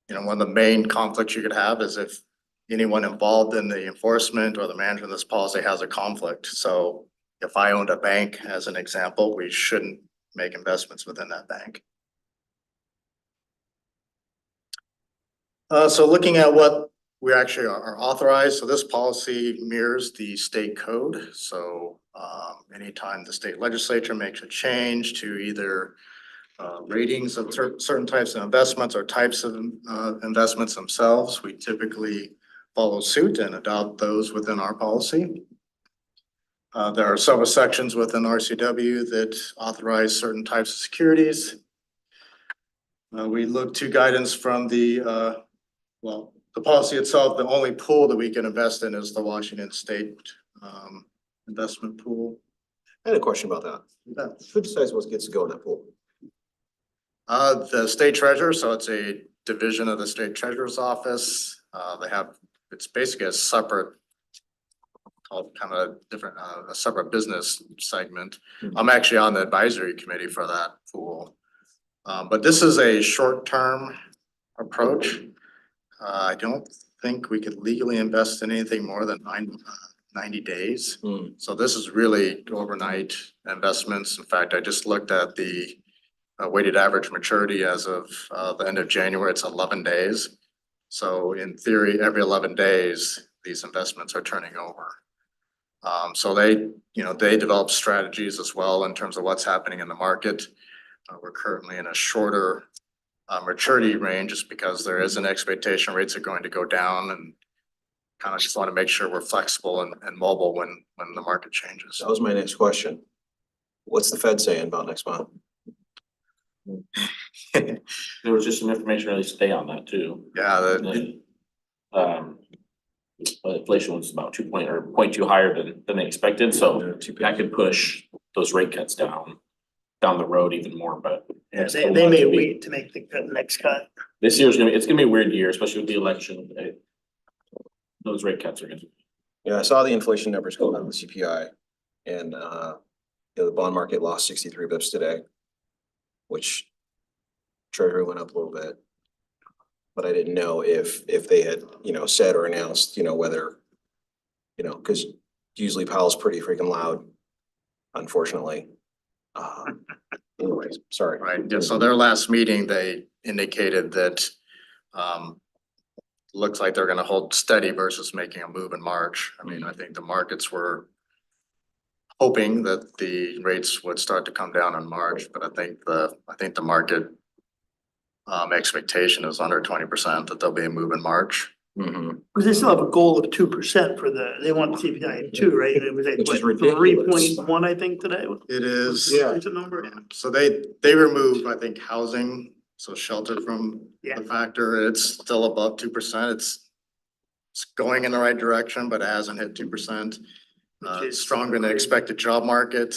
main conflicts you could have is if anyone involved in the enforcement or the management of this policy has a conflict. So if I owned a bank, as an example, we shouldn't make investments within that bank. So looking at what we actually are authorized, so this policy mirrors the state code. So anytime the state legislature makes a change to either ratings of certain types of investments or types of investments themselves, we typically follow suit and adopt those within our policy. There are several sections within RCW that authorize certain types of securities. We look to guidance from the policy itself. The only pool that we can invest in is the Washington State investment pool. I had a question about that. Who decides what gets to go in that pool? The state treasurer, so it's a division of the state treasurer's office. It's basically a separate, called kind of different, a separate business segment. I'm actually on the advisory committee for that pool. But this is a short-term approach. I don't think we could legally invest in anything more than 90 days. So this is really overnight investments. In fact, I just looked at the weighted average maturity as of the end of January. It's 11 days. So in theory, every 11 days, these investments are turning over. So they develop strategies as well in terms of what's happening in the market. We're currently in a shorter maturity range just because there is an expectation rates are going to go down, and kind of just want to make sure we're flexible and mobile when the market changes. That was my next question. What's the Fed saying about next month? There was just some information released today on that too. Yeah, inflation was about 0.2 higher than they expected, so that could push those rate cuts down the road even more, but. Yeah, they may wait to make the next cut. This year's it's gonna be a weird year, especially with the election. Those rate cuts are gonna. Yeah, I saw the inflation numbers going on the CPI, and the bond market lost 63 bips today, which Treasury went up a little bit. But I didn't know if they had, said or announced, whether, because usually Powell's pretty freaking loud, unfortunately. Anyways, sorry. right. Yeah, so their last meeting, they indicated that looks like they're gonna hold steady versus making a move in March. I mean, I think the markets were hoping that the rates would start to come down in March, but I think the market expectation is under 20% that there'll be a move in March. Mhm. Because they still have a goal of 2% for they want CPI at 2, right? And it was Which is what, ridiculous. 3.1, I think, today. It is. Recent number. So they removed, I think, housing, so shelter from Yeah. the factor. It's still above 2%. It's going in the right direction, but it hasn't hit 2%. Which is Stronger than expected job market.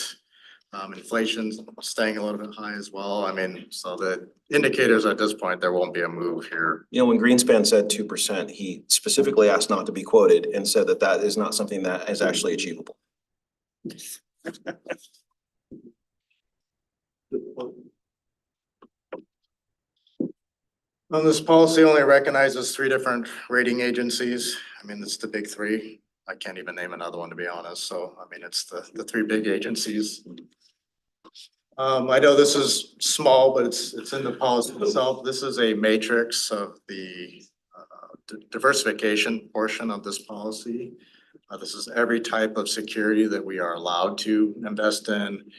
Inflation's staying a little bit high as well. I mean, so the indicators at this point, there won't be a move here. You know, when Greenspan said 2%, he specifically asked not to be quoted and said that that is not something that is actually achievable. This policy only recognizes 3 different rating agencies. I mean, it's the big 3. I can't even name another one, to be honest. So, I mean, it's the 3 big agencies. I know this is small, but it's in the policy itself. This is a matrix of the diversification portion of this policy. This is every type of security that we are allowed to invest in.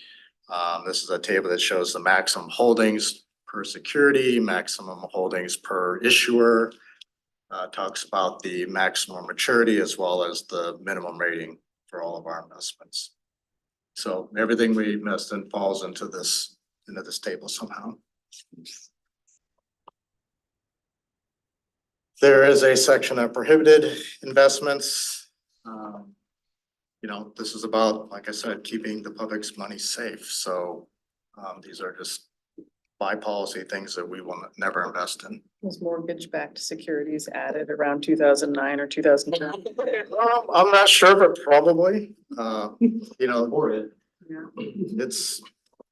This is a table that shows the maximum holdings per security, maximum holdings per issuer. Talks about the maximum maturity as well as the minimum rating for all of our investments. So everything we invest in falls into this table somehow. There is a section of prohibited investments. You know, this is about, like I said, keeping the public's money safe. So these are just by policy things that we will never invest in. Was mortgage-backed securities added around 2009 or 2010? I'm not sure, but probably, you know, Yeah. it's,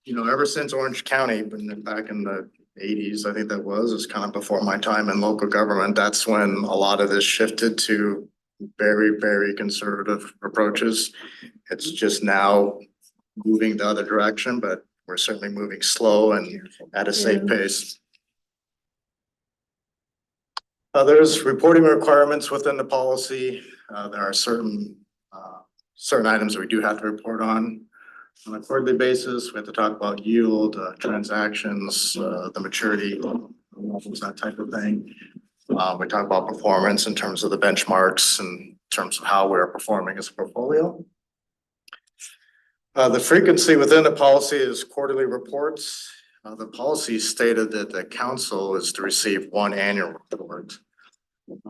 you know, ever since Orange County, but back in the 80s, I think that was kind of before my time in local government. That's when a lot of this shifted to very, very conservative approaches. It's just now moving the other direction, but we're certainly moving slow and at a safe pace. There's reporting requirements within the policy. There are certain items that we do have to report on a quarterly basis. We have to talk about yield, transactions, the maturity, that type of thing. We talk about performance in terms of the benchmarks and in terms of how we're performing as a portfolio. The frequency within the policy is quarterly reports. The policy stated that the council is to receive 1 annual report.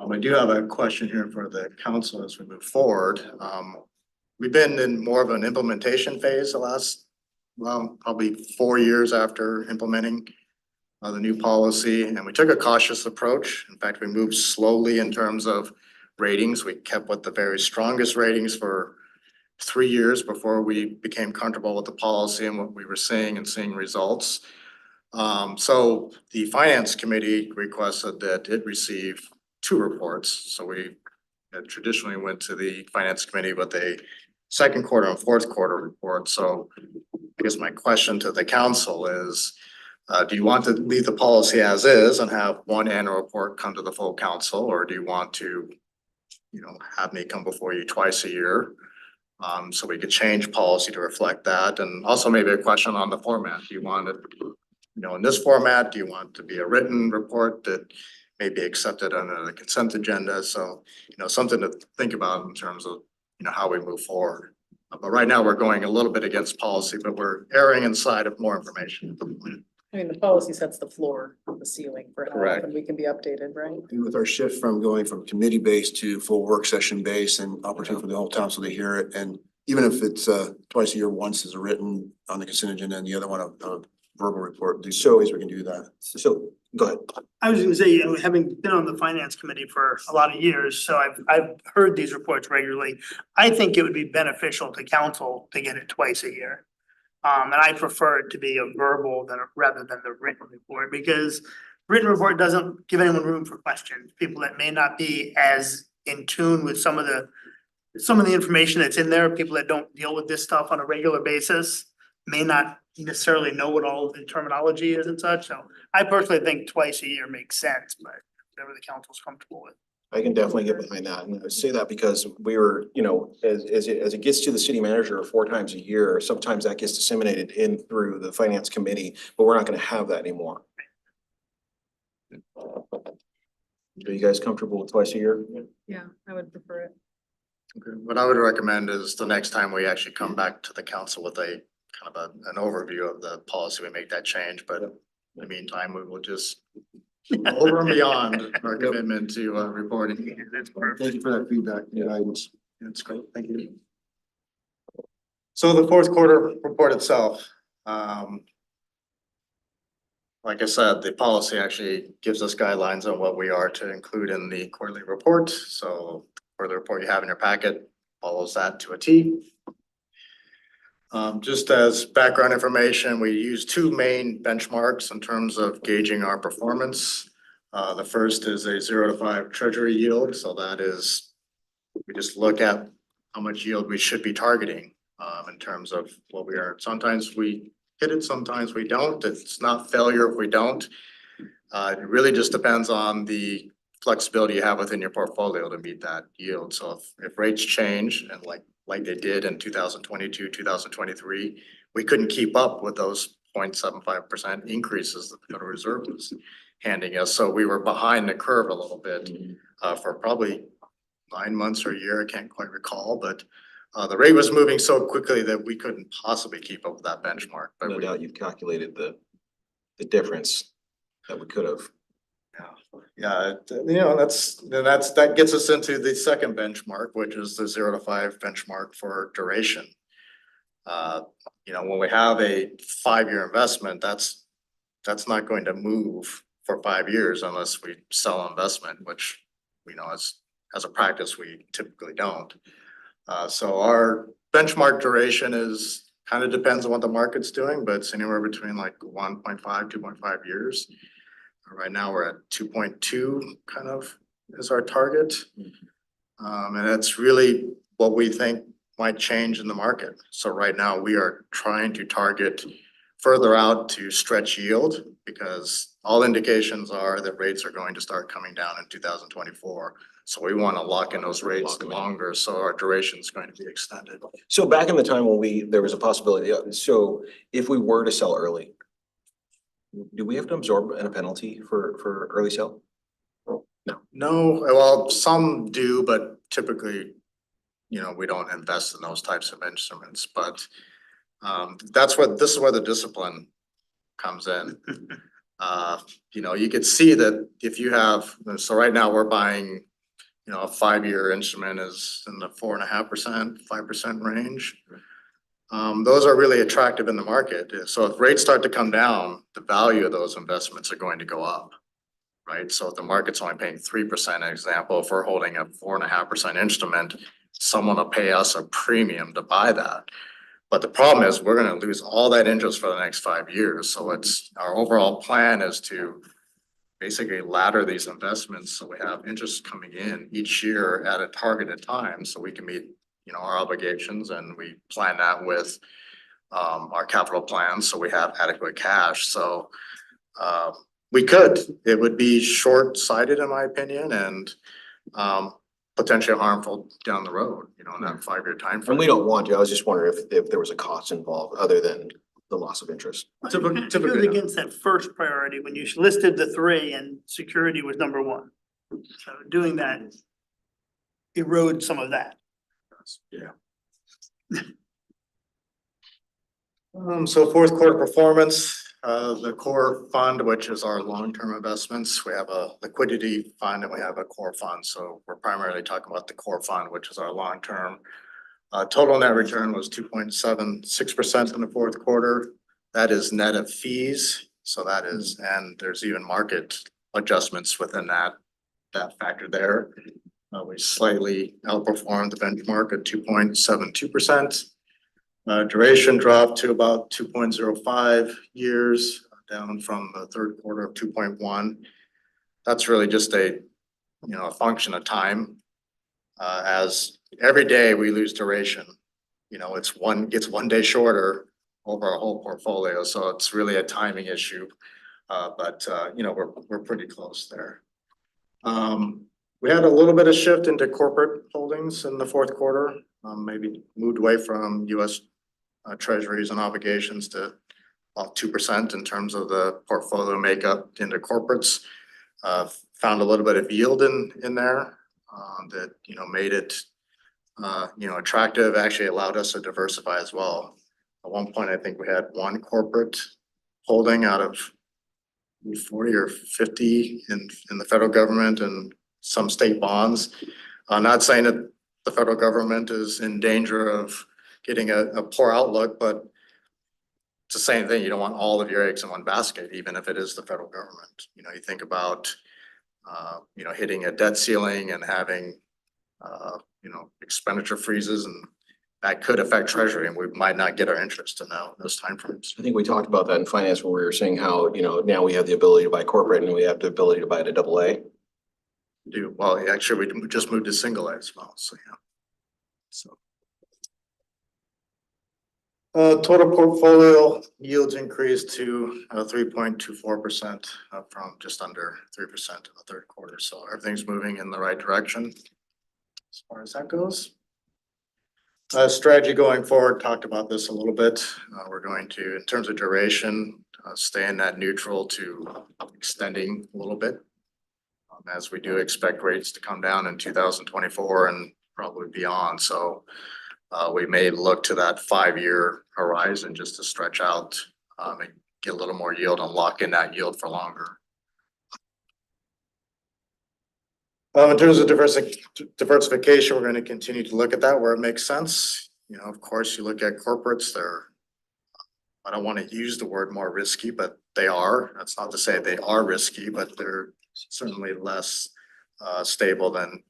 I do have a question here for the council as we move forward. We've been in more of an implementation phase the last, well, probably 4 years after implementing the new policy, and we took a cautious approach. In fact, we moved slowly in terms of ratings. We kept with the very strongest ratings for 3 years before we became comfortable with the policy and what we were seeing and seeing results. So the finance committee requested that it receive 2 reports. So we traditionally went to the finance committee with a second quarter and fourth quarter report. So I guess my question to the council is, do you want to leave the policy as is and have 1 annual report come to the full council, or do you want to, you know, have me come before you twice a year? So we could change policy to reflect that. And also maybe a question on the format. Do you want it, you know, in this format? Do you want it to be a written report that may be accepted under the consent agenda? So, you know, something to think about in terms of, you know, how we move forward. But right now we're going a little bit against policy, but we're erring inside of more information. I mean, the policy sets the floor, the ceiling for how Correct. often we can be updated, right? And with our shift from going from committee based to full work session based and opportunity for the whole council to hear it, and even if it's twice a year, once is written on the consent agenda and the other one a verbal report, there's two ways we can do that. So go ahead. I was gonna say, you know, having been on the finance committee for a lot of years, so I've heard these reports regularly. I think it would be beneficial to council to get it twice a year. And I prefer it to be a verbal rather than the written report, because written report doesn't give anyone room for questions. People that may not be as in tune with some of the information that's in there, people that don't deal with this stuff on a regular basis may not necessarily know what all the terminology is and such. So I personally think twice a year makes sense, but whatever the council's comfortable with. I can definitely get behind that. And I say that because we were, as it gets to the city manager 4 times a year, sometimes that gets disseminated in through the finance committee, but we're not gonna have that anymore. Are you guys comfortable with twice a year? Yeah, I would prefer it. Okay, what I would recommend is the next time we actually come back to the council with a kind of an overview of the policy, we make that change, but in the meantime, we will just over and beyond our commitment to reporting. Thank you for that feedback and guidance. That's great, thank you. So the fourth quarter report itself, like I said, the policy actually gives us guidelines on what we are to include in the quarterly report. So for the report you have in your packet follows that to a T. Just as background information, we use 2 main benchmarks in terms of gauging our performance. The first is a 0 to 5 treasury yield. So that is, we just look at how much yield we should be targeting in terms of what we are. Sometimes we hit it, sometimes we don't. It's not failure if we don't. It really just depends on the flexibility you have within your portfolio to meet that yield. So if rates change and like they did in 2022, 2023, we couldn't keep up with those 0.75% increases that the Federal Reserve was handing us. So we were behind the curve a little bit for probably 9 months or a year. I can't quite recall, but the rate was moving so quickly that we couldn't possibly keep up with that benchmark. But No doubt you've calculated the difference that we could have. Yeah, that gets us into the second benchmark, which is the 0 to 5 benchmark for duration. When we have a 5-year investment, that's not going to move for 5 years unless we sell investment, which as a practice, we typically don't. So our benchmark duration is kind of depends on what the market's doing, but it's anywhere between like 1.5, 2.5 years. Right now, we're at 2.2 kind of is our target. And that's really what we think might change in the market. So right now, we are trying to target further out to stretch yield because all indications are that rates are going to start coming down in 2024. So we want to lock in those rates longer, so our duration is going to be extended. So back in the time when there was a possibility, so if we were to sell early, do we have to absorb a penalty for early sale? No, well, some do, but typically, we don't invest in those types of instruments, but this is where the discipline comes in. You could see that if you have, so right now we're buying, a 5-year instrument is in the 4.5%, 5% range. Those are really attractive in the market. So if rates start to come down, the value of those investments are going to go up, right? So if the market's only paying 3%, example, if we're holding a 4.5% instrument, someone will pay us a premium to buy that. But the problem is we're going to lose all that interest for the next 5 years. So our overall plan is to basically ladder these investments so we have interest coming in each year at a targeted time so we can meet our obligations, and we plan that with our capital plans so we have adequate cash. So it would be short-sighted in my opinion, and potentially harmful down the road, in that 5-year time frame. And we don't want to. I was just wondering if there was a cost involved other than the loss of interest. Typically against that first priority, when you listed the 3 and security was number 1. So doing that erodes some of that. Yeah. So fourth quarter performance, the core fund, which is our long-term investments, we have a liquidity fund and we have a core fund. So we're primarily talking about the core fund, which is our long-term. Total net return was 2.76% in the fourth quarter. That is net of fees. So that is, and there's even market adjustments within that factor there. We slightly outperformed the benchmark at 2.72%. Duration dropped to about 2.05 years, down from the third quarter of 2.1. That's really just a function of time. As every day we lose duration, gets one day shorter over our whole portfolio. So it's really a timing issue. But we're pretty close there. We had a little bit of shift into corporate holdings in the fourth quarter, maybe moved away from US treasuries and obligations to about 2% in terms of the portfolio makeup into corporates. Found a little bit of yield in there that, made it, attractive, actually allowed us to diversify as well. At one point, I think we had one corporate holding out of 40 or 50 in the federal government and some state bonds. I'm not saying that the federal government is in danger of getting a poor outlook, but it's the same thing. You don't want all of your eggs in one basket, even if it is the federal government. You think about, hitting a debt ceiling and having, expenditure freezes, and that could affect treasury, and we might not get our interest in those timeframes. I think we talked about that in finance where we were saying how, now we have the ability to buy corporate and we have the ability to buy it at AA. Well, actually, we just moved to single A as well, so yeah. So. Total portfolio yields increased to 3.24% up from just under 3% in the third quarter. So everything's moving in the right direction as far as that goes. Strategy going forward, talked about this a little bit. We're going to, in terms of duration, stay in that neutral to extending a little bit. As we do expect rates to come down in 2024 and probably beyond. So we may look to that 5-year horizon just to stretch out and get a little more yield and lock in that yield for longer. In terms of diversification, we're going to continue to look at that where it makes sense. Of course, you look at corporates, I don't want to use the word more risky, but they are. That's not to say they are risky, but they're certainly less stable than,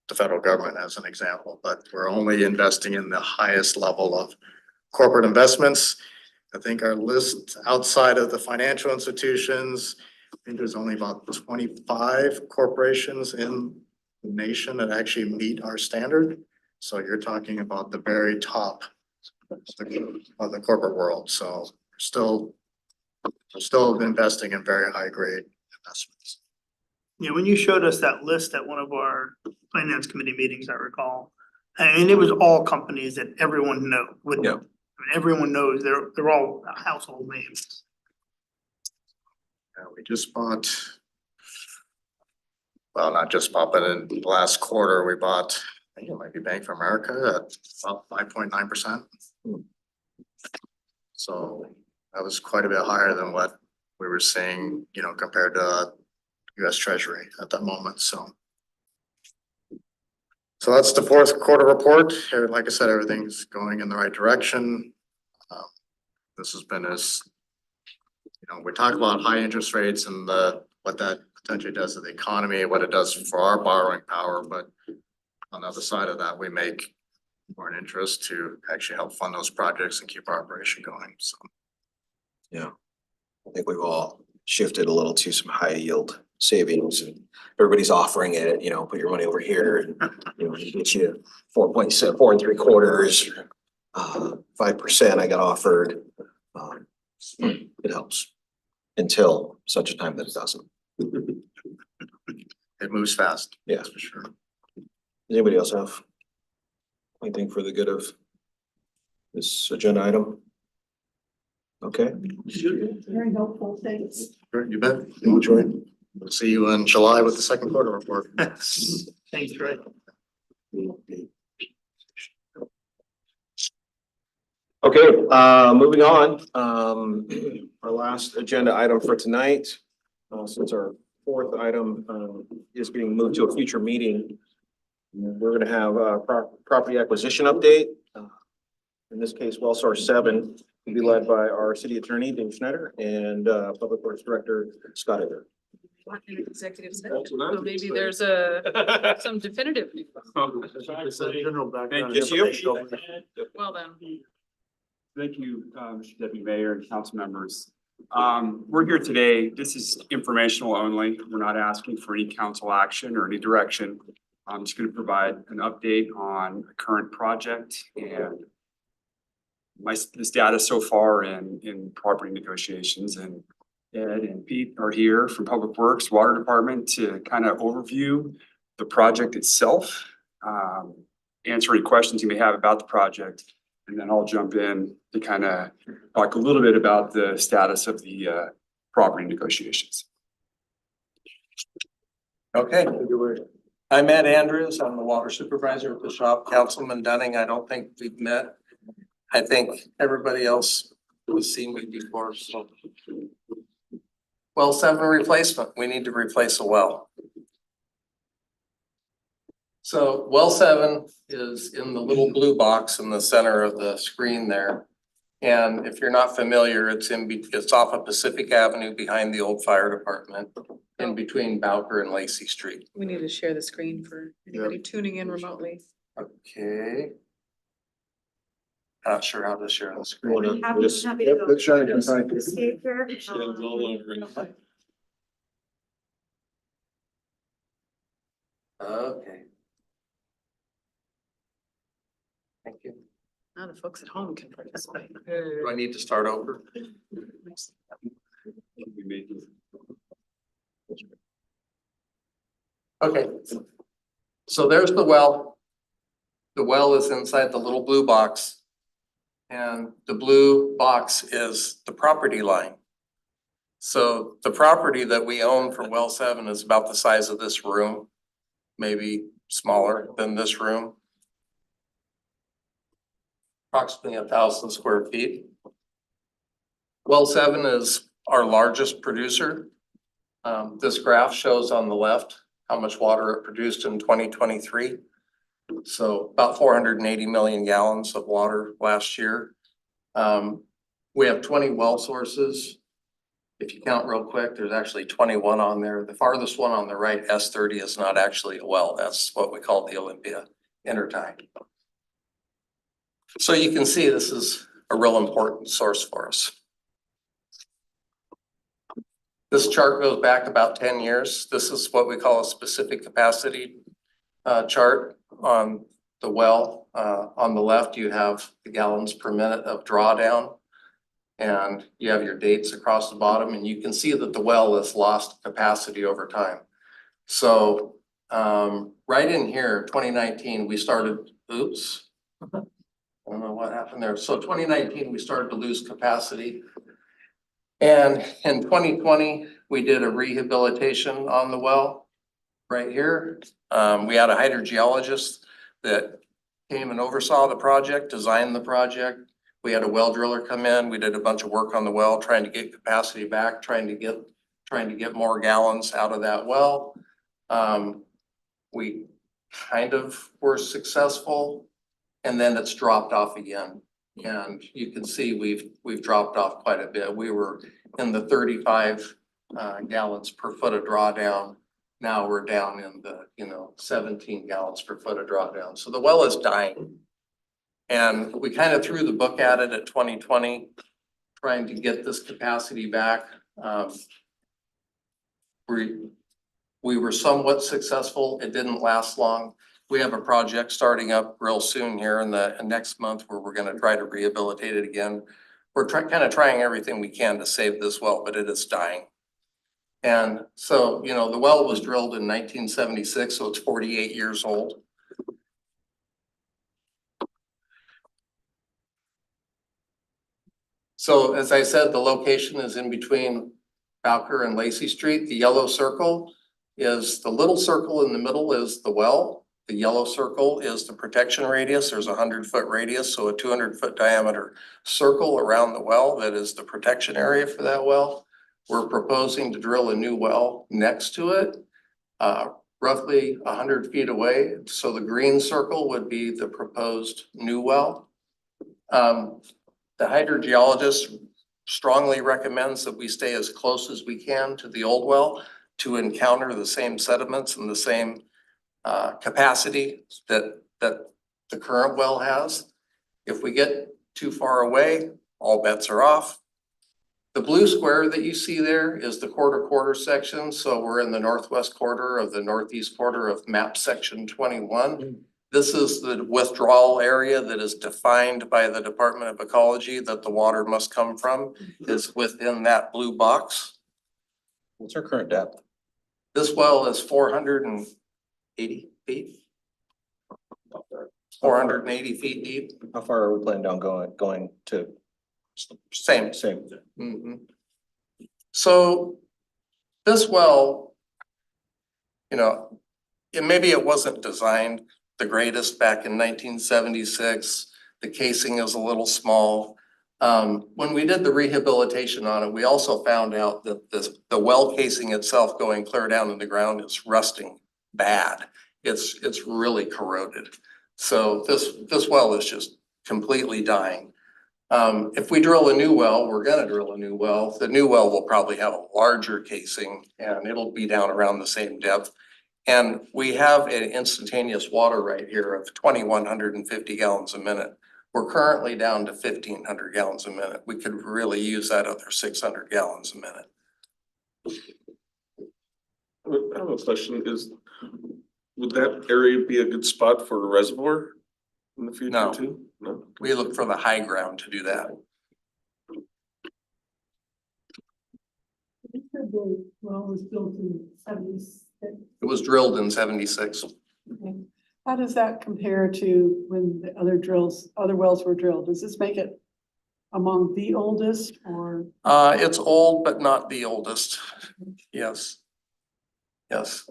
the federal government as an example, but we're only investing in the highest level of corporate investments. I think our list outside of the financial institutions, I think there's only about 25 corporations in the nation that actually meet our standard. So you're talking about the very top of the corporate world. So we're still investing in very high grade investments. Yeah, when you showed us that list at one of our finance committee meetings, I recall, and it was all companies that everyone would know. Everyone knows they're all household names. We just bought, well, not just bought, but in the last quarter, we bought, I think it might be Bank of America at about 5.9%. So that was quite a bit higher than what we were seeing, compared to US Treasury at that moment. So that's the fourth quarter report. Like I said, everything's going in the right direction. This has been we talk about high interest rates and what that potentially does to the economy, what it does for our borrowing power, but on the other side of that, we make more an interest to actually help fund those projects and keep our operation going. So Yeah, I think we've all shifted a little to some high yield savings and everybody's offering it, put your money over here and, it gets you 4.7, 4.75, 5% I got offered. It helps until such a time that it doesn't. it moves fast. Yeah, That's for sure. Does anybody else have anything for the good of this agenda item? Okay. Very helpful, thanks. Great, you bet. Enjoy. We'll see you in July with the second quarter report. Thanks, Troy. Okay, moving on, our last agenda item for tonight, since our fourth item, is being moved to a future meeting. We're gonna have a property acquisition update. In this case, Wellstar 7 will be led by our city attorney, Dave Schneider, and Public Works Director, Scott Edgar. An executive session, so maybe there's some definitive. Yes, you. Well then. Thank you, Mr. Deputy Mayor and council members. We're here today. This is informational only. We're not asking for any council action or any direction. I'm just going to provide an update on a current project and the status so far in property negotiations. And Ed and Pete are here from Public Works, Water Department to kind of overview the project itself, answer any questions you may have about the project, and then I'll jump in to kind of talk a little bit about the status of the property negotiations. Okay. I'm Ed Andrews. I'm the water supervisor at the shop. Councilman Dunning, I don't think we've met. I think everybody else has seen me before, so. Well, 7 replacement, we need to replace a well. So well 7 is in the little blue box in the center of the screen there. And if you're not familiar, it's off of Pacific Avenue behind the old fire department, in between Bowker and Lacey Street. We need to share the screen for anybody tuning in remotely. Okay. Not sure how to share the screen. Happy to Yep, go. that's shining behind you. Escape here. Okay. Thank you. Now the folks at home can participate. Do I need to start over? Okay. So there's the well. The well is inside the little blue box. And the blue box is the property line. So the property that we own for well 7 is about the size of this room, maybe smaller than this room. Approximately 1,000 square feet. Well 7 is our largest producer. This graph shows on the left how much water it produced in 2023. So about 480 million gallons of water last year. We have 20 well sources. If you count real quick, there's actually 21 on there. The farthest one on the right, S30, is not actually a well. That's what we call the Olympia intertie. So you can see this is a real important source for us. This chart goes back about 10 years. This is what we call a specific capacity chart on the well. On the left, you have the gallons per minute of drawdown. And you have your dates across the bottom, and you can see that the well has lost capacity over time. So right in here, 2019, we started, oops. I don't know what happened there. So 2019, we started to lose capacity. And in 2020, we did a rehabilitation on the well right here. We had a hydrogeologist that came and oversaw the project, designed the project. We had a well driller come in. We did a bunch of work on the well, trying to get capacity back, trying to get more gallons out of that well. We kind of were successful, and then it's dropped off again. And you can see we've dropped off quite a bit. We were in the 35 gallons per foot of drawdown. Now we're down in the 17 gallons per foot of drawdown. So the well is dying. And we kind of threw the book at it at 2020, trying to get this capacity back. We were somewhat successful. It didn't last long. We have a project starting up real soon here in the next month where we're going to try to rehabilitate it again. We're kind of trying everything we can to save this well, but it is dying. And so, the well was drilled in 1976, so it's 48 years old. So as I said, the location is in between Bowker and Lacey Street. The yellow circle is, the little circle in the middle is the well. The yellow circle is the protection radius. There's a 100-foot radius, so a 200-foot diameter circle around the well that is the protection area for that well. We're proposing to drill a new well next to it, roughly 100 feet away. So the green circle would be the proposed new well. The hydrogeologist strongly recommends that we stay as close as we can to the old well to encounter the same sediments and the same capacity that the current well has. If we get too far away, all bets are off. The blue square that you see there is the quarter section. So we're in the northwest quarter of the northeast quarter of map section 21. This is the withdrawal area that is defined by the Department of Ecology that the water must come from, is within that blue box. What's our current depth? This well is 400 and 80 feet. 480 feet deep. How far are we planning on going to? Same. Same. Mhm. So this well, you know, maybe it wasn't designed the greatest back in 1976. The casing is a little small. When we did the rehabilitation on it, we also found out that the well casing itself going clear down in the ground is rusting bad. It's really corroded. So this well is just completely dying. If we drill a new well, we're gonna drill a new well. The new well will probably have a larger casing and it'll be down around the same depth. And we have an instantaneous water right here of 2,150 gallons a minute. We're currently down to 1,500 gallons a minute. We could really use that other 600 gallons a minute. I have a question, would that area be a good spot for a reservoir in the future No. too? No? We look for the high ground to do that. You said the well was built in 76. It was drilled in 76. Okay. How does that compare to when the other wells were drilled? Does this make it among the oldest or? It's old, but not the oldest. Yes. Yes.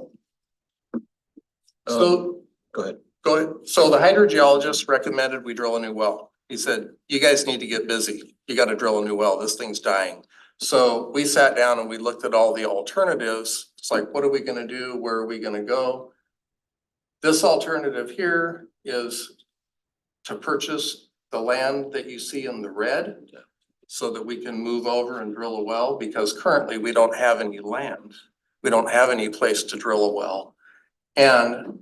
So, Go ahead. go ahead. So the hydrogeologist recommended we drill a new well. He said, you guys need to get busy. You gotta drill a new well. This thing's dying. So we sat down and we looked at all the alternatives. It's like, what are we gonna do? Where are we gonna go? This alternative here is to purchase the land that you see in the red so that we can move over and drill a well, because currently we don't have any land. We don't have any place to drill a well. And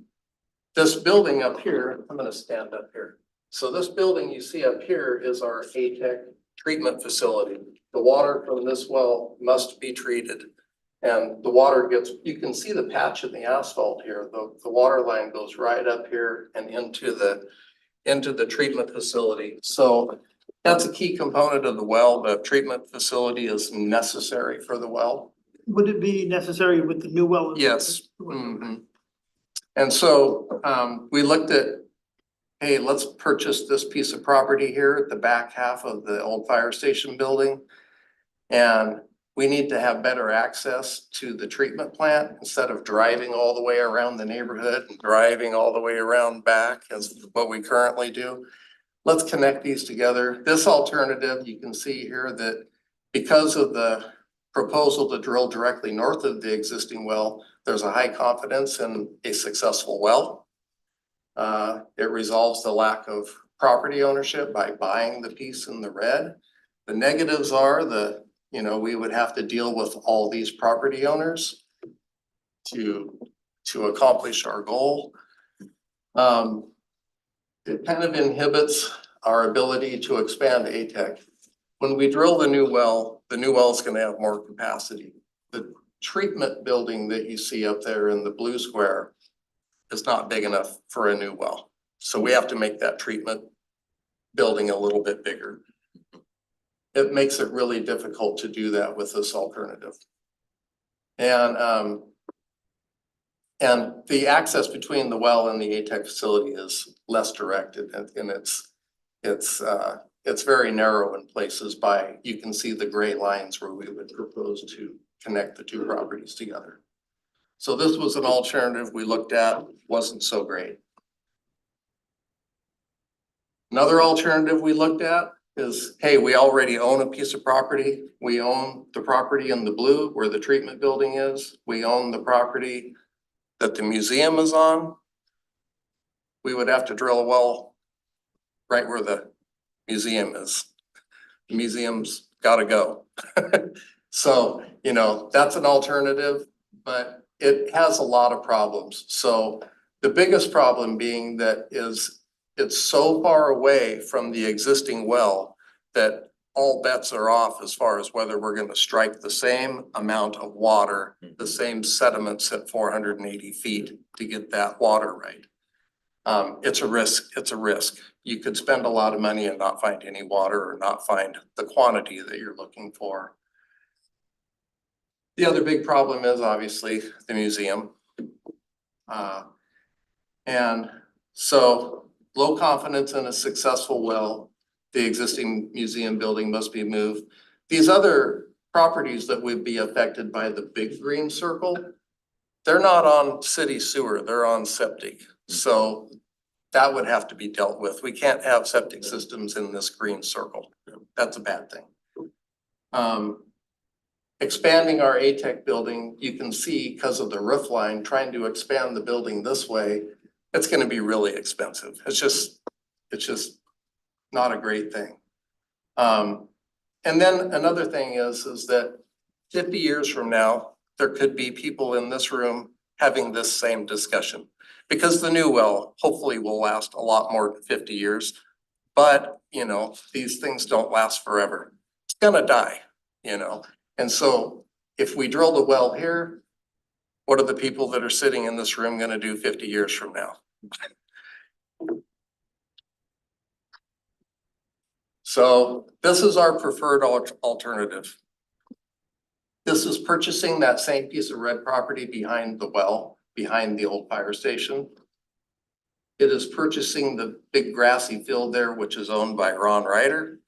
this building up here, I'm gonna stand up here. So this building you see up here is our ATEC treatment facility. The water from this well must be treated. And the water gets, you can see the patch in the asphalt here. The water line goes right up here and into the treatment facility. So that's a key component of the well. The treatment facility is necessary for the well. Would it be necessary with the new well? Yes. Mhm. And so we looked at, hey, let's purchase this piece of property here at the back half of the old fire station building. And we need to have better access to the treatment plant instead of driving all the way around the neighborhood and driving all the way around back as what we currently do. Let's connect these together. This alternative, you can see here that because of the proposal to drill directly north of the existing well, there's a high confidence in a successful well. It resolves the lack of property ownership by buying the piece in the red. The negatives are we would have to deal with all these property owners to accomplish our goal. It kind of inhibits our ability to expand ATEC. When we drill the new well is gonna have more capacity. The treatment building that you see up there in the blue square is not big enough for a new well. So we have to make that treatment building a little bit bigger. It makes it really difficult to do that with this alternative. And the access between the well and the ATEC facility is less directed, and it's very narrow in places you can see the gray lines where we would propose to connect the two properties together. So this was an alternative we looked at, wasn't so great. Another alternative we looked at is, hey, we already own a piece of property. We own the property in the blue where the treatment building is. We own the property that the museum is on. We would have to drill a well right where the museum is. The museum's gotta go. So, that's an alternative, but it has a lot of problems. So the biggest problem being that it's so far away from the existing well that all bets are off as far as whether we're gonna strike the same amount of water, the same sediments at 480 feet to get that water right. It's a risk. You could spend a lot of money and not find any water or not find the quantity that you're looking for. The other big problem is obviously the museum. And so low confidence in a successful well, the existing museum building must be moved. These other properties that would be affected by the big green circle, they're not on city sewer, they're on septic. So that would have to be dealt with. We can't have septic systems in this green circle. That's a bad thing. Expanding our ATEC building, you can see because of the roof line, trying to expand the building this way, it's gonna be really expensive. It's just not a great thing. And then another thing is that 50 years from now, there could be people in this room having this same discussion. Because the new well hopefully will last a lot more than 50 years. But, you know, these things don't last forever. It's gonna die, you know? And so if we drill the well here, what are the people that are sitting in this room gonna do 50 years from now? So this is our preferred alternative. This is purchasing that same piece of red property behind the well, behind the old fire station. It is purchasing the big grassy field there, which is owned by Ron Ryder.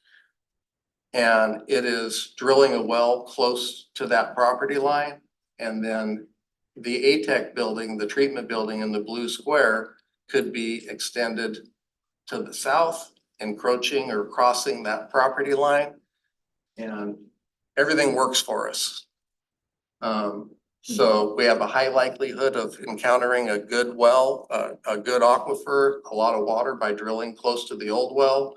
And it is drilling a well close to that property line. And then the ATEC building, the treatment building in the blue square could be extended to the south, encroaching or crossing that property line. And everything works for us. So we have a high likelihood of encountering a good well, a good aquifer, a lot of water by drilling close to the old well.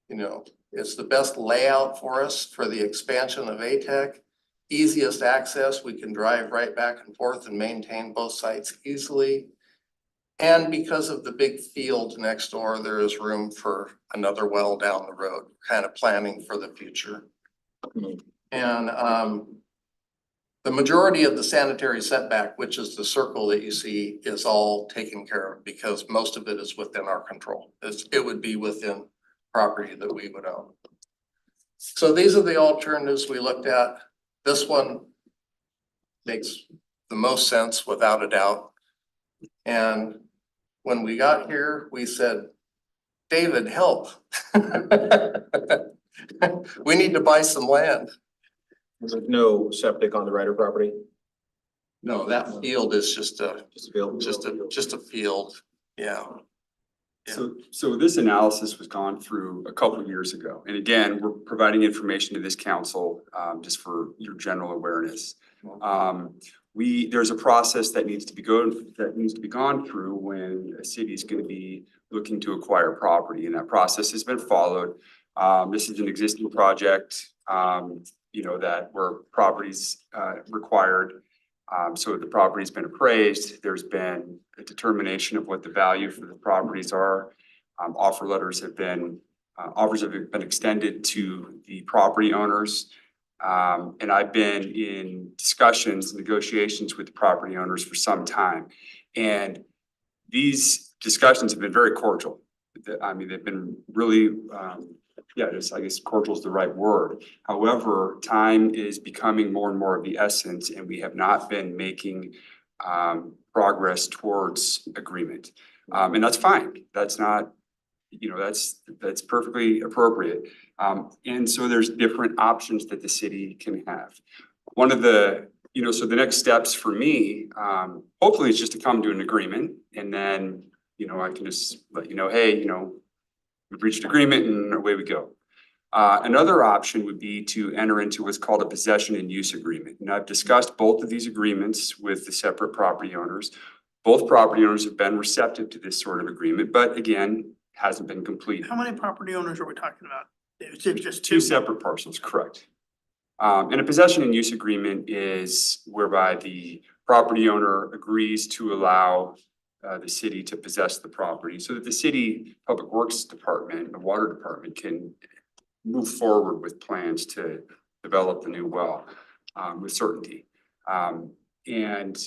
You know, it's the best layout for us for the expansion of ATEC. Easiest access, we can drive right back and forth and maintain both sites easily. And because of the big field next door, there is room for another well down the road, kind of planning for the future. And the majority of the sanitary setback, which is the circle that you see, is all taken care of because most of it is within our control. It would be within property that we would own. So these are the alternatives we looked at. This one makes the most sense without a doubt. And when we got here, we said, David, help. We need to buy some land. There's no septic on the Ryder property? No, that field is just a field, yeah. So this analysis was gone through a couple of years ago. And again, we're providing information to this council, just for your general awareness. There's a process that needs to be gone through when a city is gonna be looking to acquire property, and that process has been followed. This is an existing project, you know, that where properties required. So the property's been appraised. There's been a determination of what the value for the properties are. Offers have been extended to the property owners. And I've been in discussions, negotiations with the property owners for some time. And these discussions have been very cordial. I mean, they've been really, I guess cordial is the right word. However, time is becoming more and more of the essence, and we have not been making progress towards agreement. And that's fine. That's not, you know, that's perfectly appropriate. And so there's different options that the city can have. One of the, you know, so the next steps for me, hopefully it's just to come to an agreement, and then, you know, I can just let you know, hey, you know, we've reached agreement and away we go. Another option would be to enter into what's called a possession and use agreement. And I've discussed both of these agreements with the separate property owners. Both property owners have been receptive to this sort of agreement, but again, hasn't been completed. How many property owners are we talking about? Is it just Two separate parcels, correct. And a possession and use agreement is whereby the property owner agrees to allow the city to possess the property so that the city public works department, the water department can move forward with plans to develop the new well with certainty. And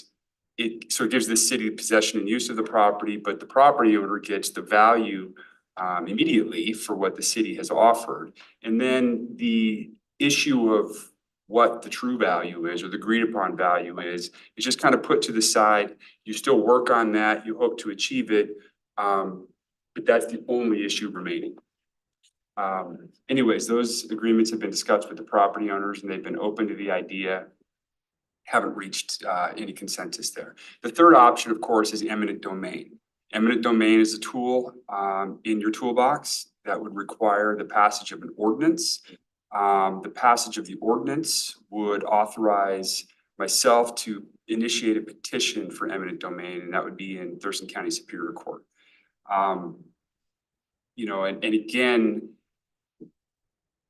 so it gives the city possession and use of the property, but the property owner gets the value immediately for what the city has offered. And then the issue of what the true value is or the agreed upon value is. It's just kind of put to the side. You still work on that, you hope to achieve it. But that's the only issue remaining. Anyways, those agreements have been discussed with the property owners and they've been open to the idea. Haven't reached any consensus there. The third option, of course, is eminent domain. Eminent domain is a tool in your toolbox that would require the passage of an ordinance. The passage of the ordinance would authorize myself to initiate a petition for eminent domain, and that would be in Thurston County Superior Court. You know, and again,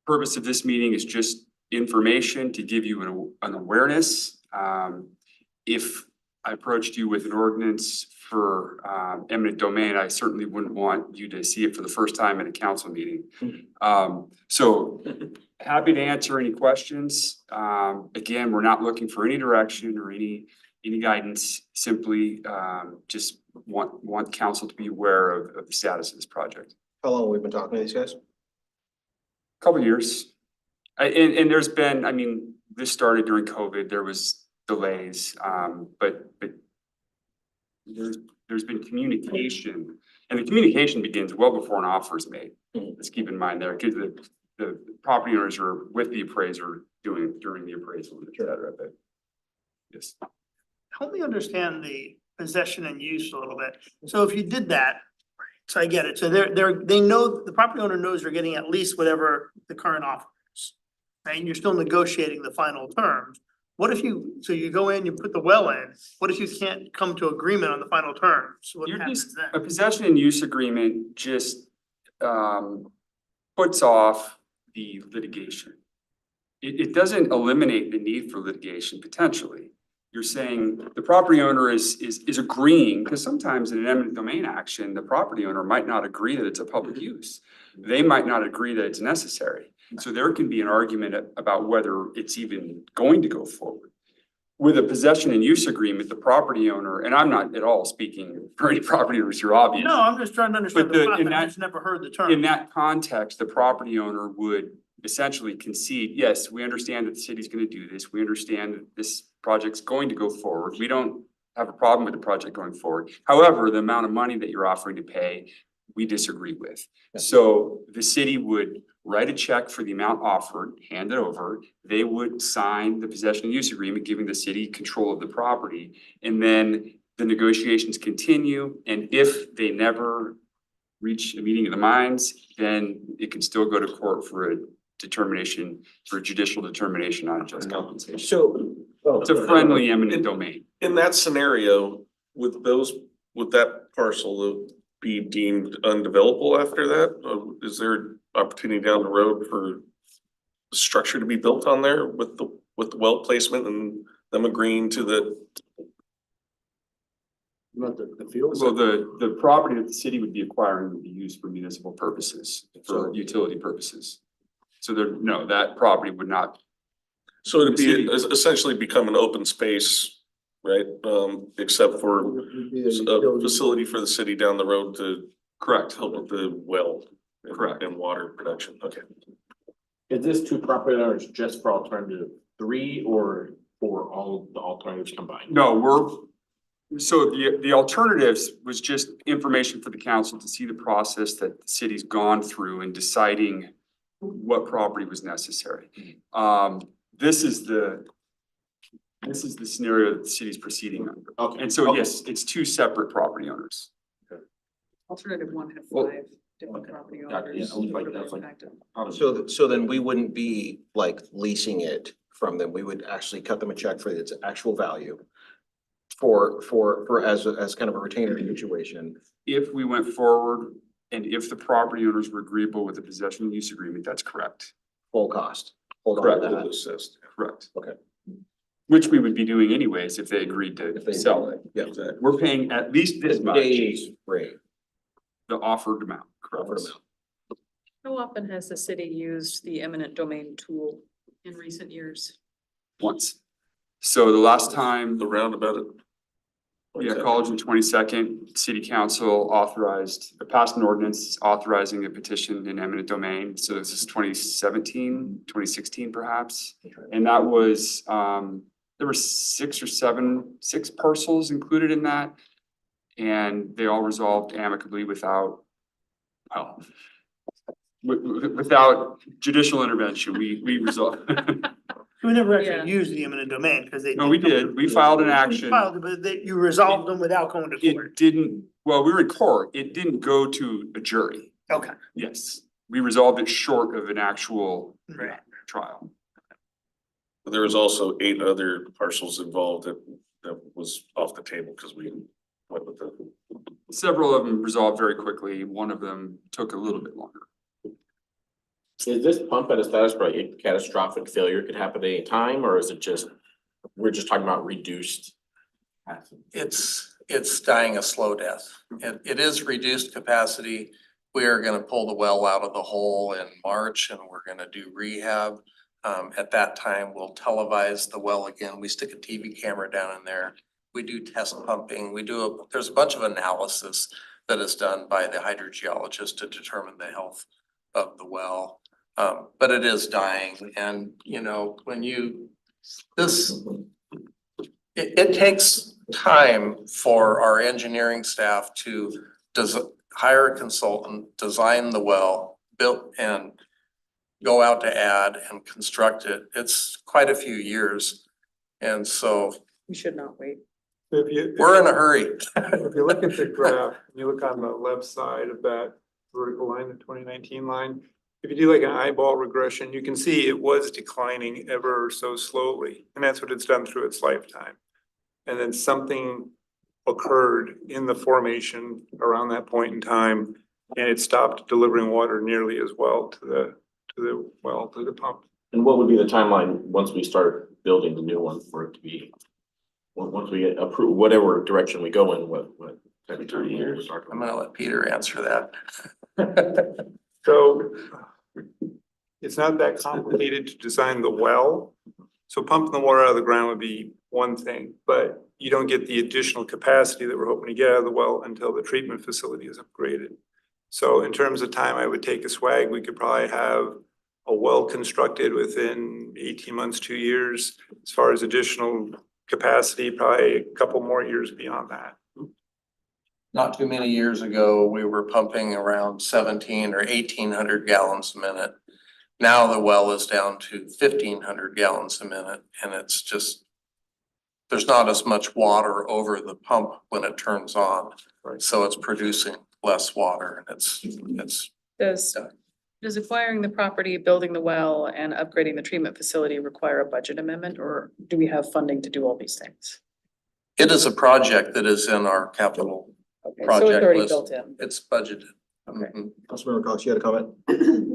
purpose of this meeting is just information to give you an awareness. If I approached you with an ordinance for eminent domain, I certainly wouldn't want you to see it for the first time in a council meeting. So happy to answer any questions. Again, we're not looking for any direction or any guidance, simply just want council to be aware of the status of this project. How long have we been talking to these guys? Couple years. And there's been, I mean, this started during COVID, there was delays, but there's been communication, and the communication begins well before an offer is made. Let's keep in mind there, because the property owners are with the appraiser during the appraisal, et cetera, but yes. Help me understand the possession and use a little bit. So if you did that, so I get it. So they know, the property owner knows they're getting at least whatever the current offer is. Right? And you're still negotiating the final terms. What if so you go in, you put the well in, what if you can't come to agreement on the final terms? What happens then? A possession and use agreement just puts off the litigation. It doesn't eliminate the need for litigation potentially. You're saying the property owner is agreeing, because sometimes in an eminent domain action, the property owner might not agree that it's a public use. They might not agree that it's necessary. So there can be an argument about whether it's even going to go forward. With a possession and use agreement, the property owner, and I'm not at all speaking for any property owners, you're obvious. No, I'm just trying to understand But the process. I just never heard the term. In that context, the property owner would essentially concede, yes, we understand that the city's gonna do this. We understand that this project's going to go forward. We don't have a problem with the project going forward. However, the amount of money that you're offering to pay, we disagree with. So the city would write a check for the amount offered, hand it over. They would sign the possession and use agreement, giving the city control of the property. And then the negotiations continue. And if they never reach a meeting of the minds, then it can still go to court for a determination, for a judicial determination on just compensation. So. It's a friendly eminent domain. In that scenario, would that parcel be deemed undevelopable after that? Is there opportunity down the road for the structure to be built on there with the well placement and them agreeing to the? Not the field. So the property that the city would be acquiring would be used for municipal purposes, for utility purposes. So that property would not. So it'd be essentially become an open space, right? Except for a facility for the city down the road to. Correct. Help with the well. Correct. And water production, okay. Is this two property owners just for alternative 3 or for all the alternatives combined? No, so the alternatives was just information for the council to see the process that the city's gone through in deciding what property was necessary. This is the scenario that the city's proceeding under. Okay. And so, yes, it's two separate property owners. Alternative one had Well, 5 different property Gotcha, yeah, owners. I was like, Would have that's like- impacted. So then we wouldn't be like leasing it from them. We would actually cut them a check for its actual value. As kind of a retainer situation. If we went forward and if the property owners were agreeable with the possession and use agreement, that's correct. Full cost. Hold on Correct. to that. Full assist. Correct. Okay. Which we would be doing anyways if they agreed to sell it. Yeah, exactly. We're paying at least this much, Today's rate. the offered amount, correct? Offered amount. How often has the city used the eminent domain tool in recent years? Once. So the last time, The roundabout Yeah, college in 22nd, city council passed an ordinance authorizing a petition in eminent domain. So this is 2017, 2016 perhaps. And that was, there were six parcels included in that. And they all resolved amicably without, well, without judicial intervention. We resolved. We never Yeah. actually used the eminent domain because they. No, we did. We filed an action. Filed, but you resolved them without going to court. It didn't, well, we were in court. It didn't go to a jury. Okay. Yes, we resolved it short of an actual Right. trial. There was also 8 other parcels involved that was off the table because we went with the. Several of them resolved very quickly. One of them took a little bit longer. Is this pump at a status where a catastrophic failure could happen at any time, or is it just, we're just talking about reduced? It's dying a slow death. It is reduced capacity. We are gonna pull the well out of the hole in March and we're gonna do rehab. At that time, we'll televise the well again. We stick a TV camera down in there. We do test pumping. There's a bunch of analysis that is done by the hydrogeologist to determine the health of the well. But it is dying and, you know, it takes time for our engineering staff to hire a consultant, design the well, build and go out to add and construct it. It's quite a few years. And so We should not wait. we're in a hurry. If you look at the graph, you look on the left side of that vertical line, the 2019 line, if you do like an eyeball regression, you can see it was declining ever so slowly. And that's what it's done through its lifetime. And then something occurred in the formation around that point in time, and it stopped delivering water nearly as well to the pump. And what would be the timeline once we start building the new one for it to be? Once we get approved, whatever direction we go in, what, 30 years? I'm gonna let Peter answer that. So it's not that complicated to design the well. So pumping the water out of the ground would be one thing, but you don't get the additional capacity that we're hoping to get out of the well until the treatment facility is upgraded. So in terms of time, I would take a swag. We could probably have a well constructed within 18 months, 2 years. As far as additional capacity, probably a couple more years beyond that. Not too many years ago, we were pumping around 17 or 1,800 gallons a minute. Now the well is down to 1,500 gallons a minute and it's just, there's not as much water over the pump when it turns on. Right. So it's producing less water and it's. Does acquiring the property, building the well and upgrading the treatment facility require a budget amendment, or do we have funding to do all these things? It is a project that is in our capital Okay, so it's project already list. built in. It's budgeted. Okay. Mhm. Councilmember Cox, you had a comment?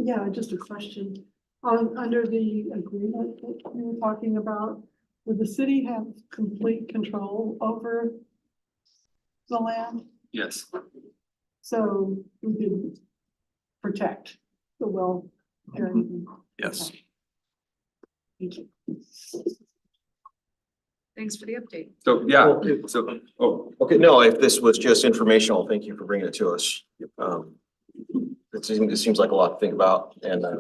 Yeah, just a question. Under the agreement that you were talking about, would the city have complete control over the land? Yes. So we could protect the well area? Yes. Okay. Thank you. Thanks for the update. So, yeah, so, oh, Okay, no, if this was just informational, thank you for bringing it to us. It seems like a lot to think about and I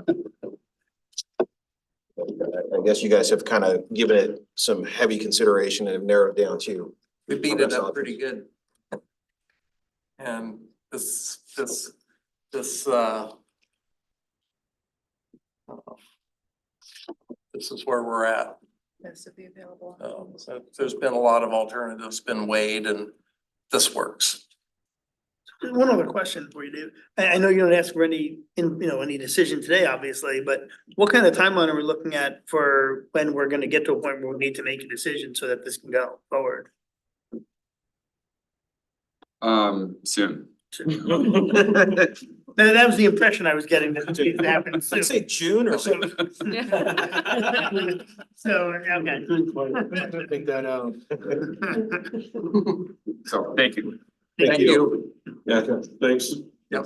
guess you guys have kind of given it some heavy consideration and have narrowed it down to. We beat it up pretty good. And this is where we're at. Best to be available. So there's been a lot of alternatives been weighed and this works. One other question for you, Dave. I know you don't ask for any decision today, obviously, but what kind of timeline are we looking at for when we're gonna get to a point where we need to make a decision so that this can go forward? soon. That was the impression I was getting that it happened soon. I'd say June or so. So, okay. Think that out. So, thank you. Thank you. Yeah, thanks. Yep.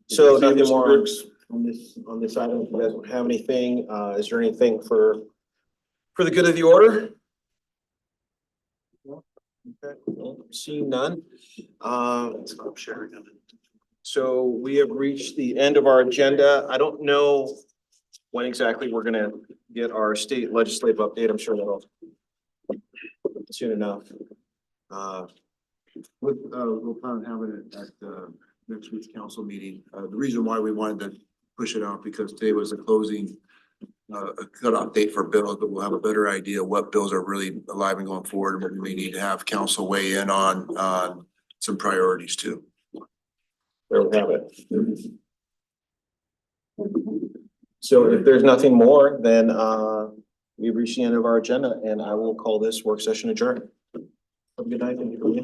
So nothing more on this item. If you guys don't have anything, is there anything for the good of the order? Okay, well, seeing none. Stop sharing it. So we have reached the end of our agenda. I don't know when exactly we're gonna get our state legislative update. I'm sure that'll soon enough. We'll plan on having it at next week's council meeting. The reason why we wanted to push it out because today was a closing a cutoff date for bills, but we'll have a better idea what bills are really alive and going forward and what we may need to have council weigh in on some priorities too. There we have it. So if there's nothing more, then we've reached the end of our agenda and I will call this work session adjourned. Have a good night. Thank you for being here.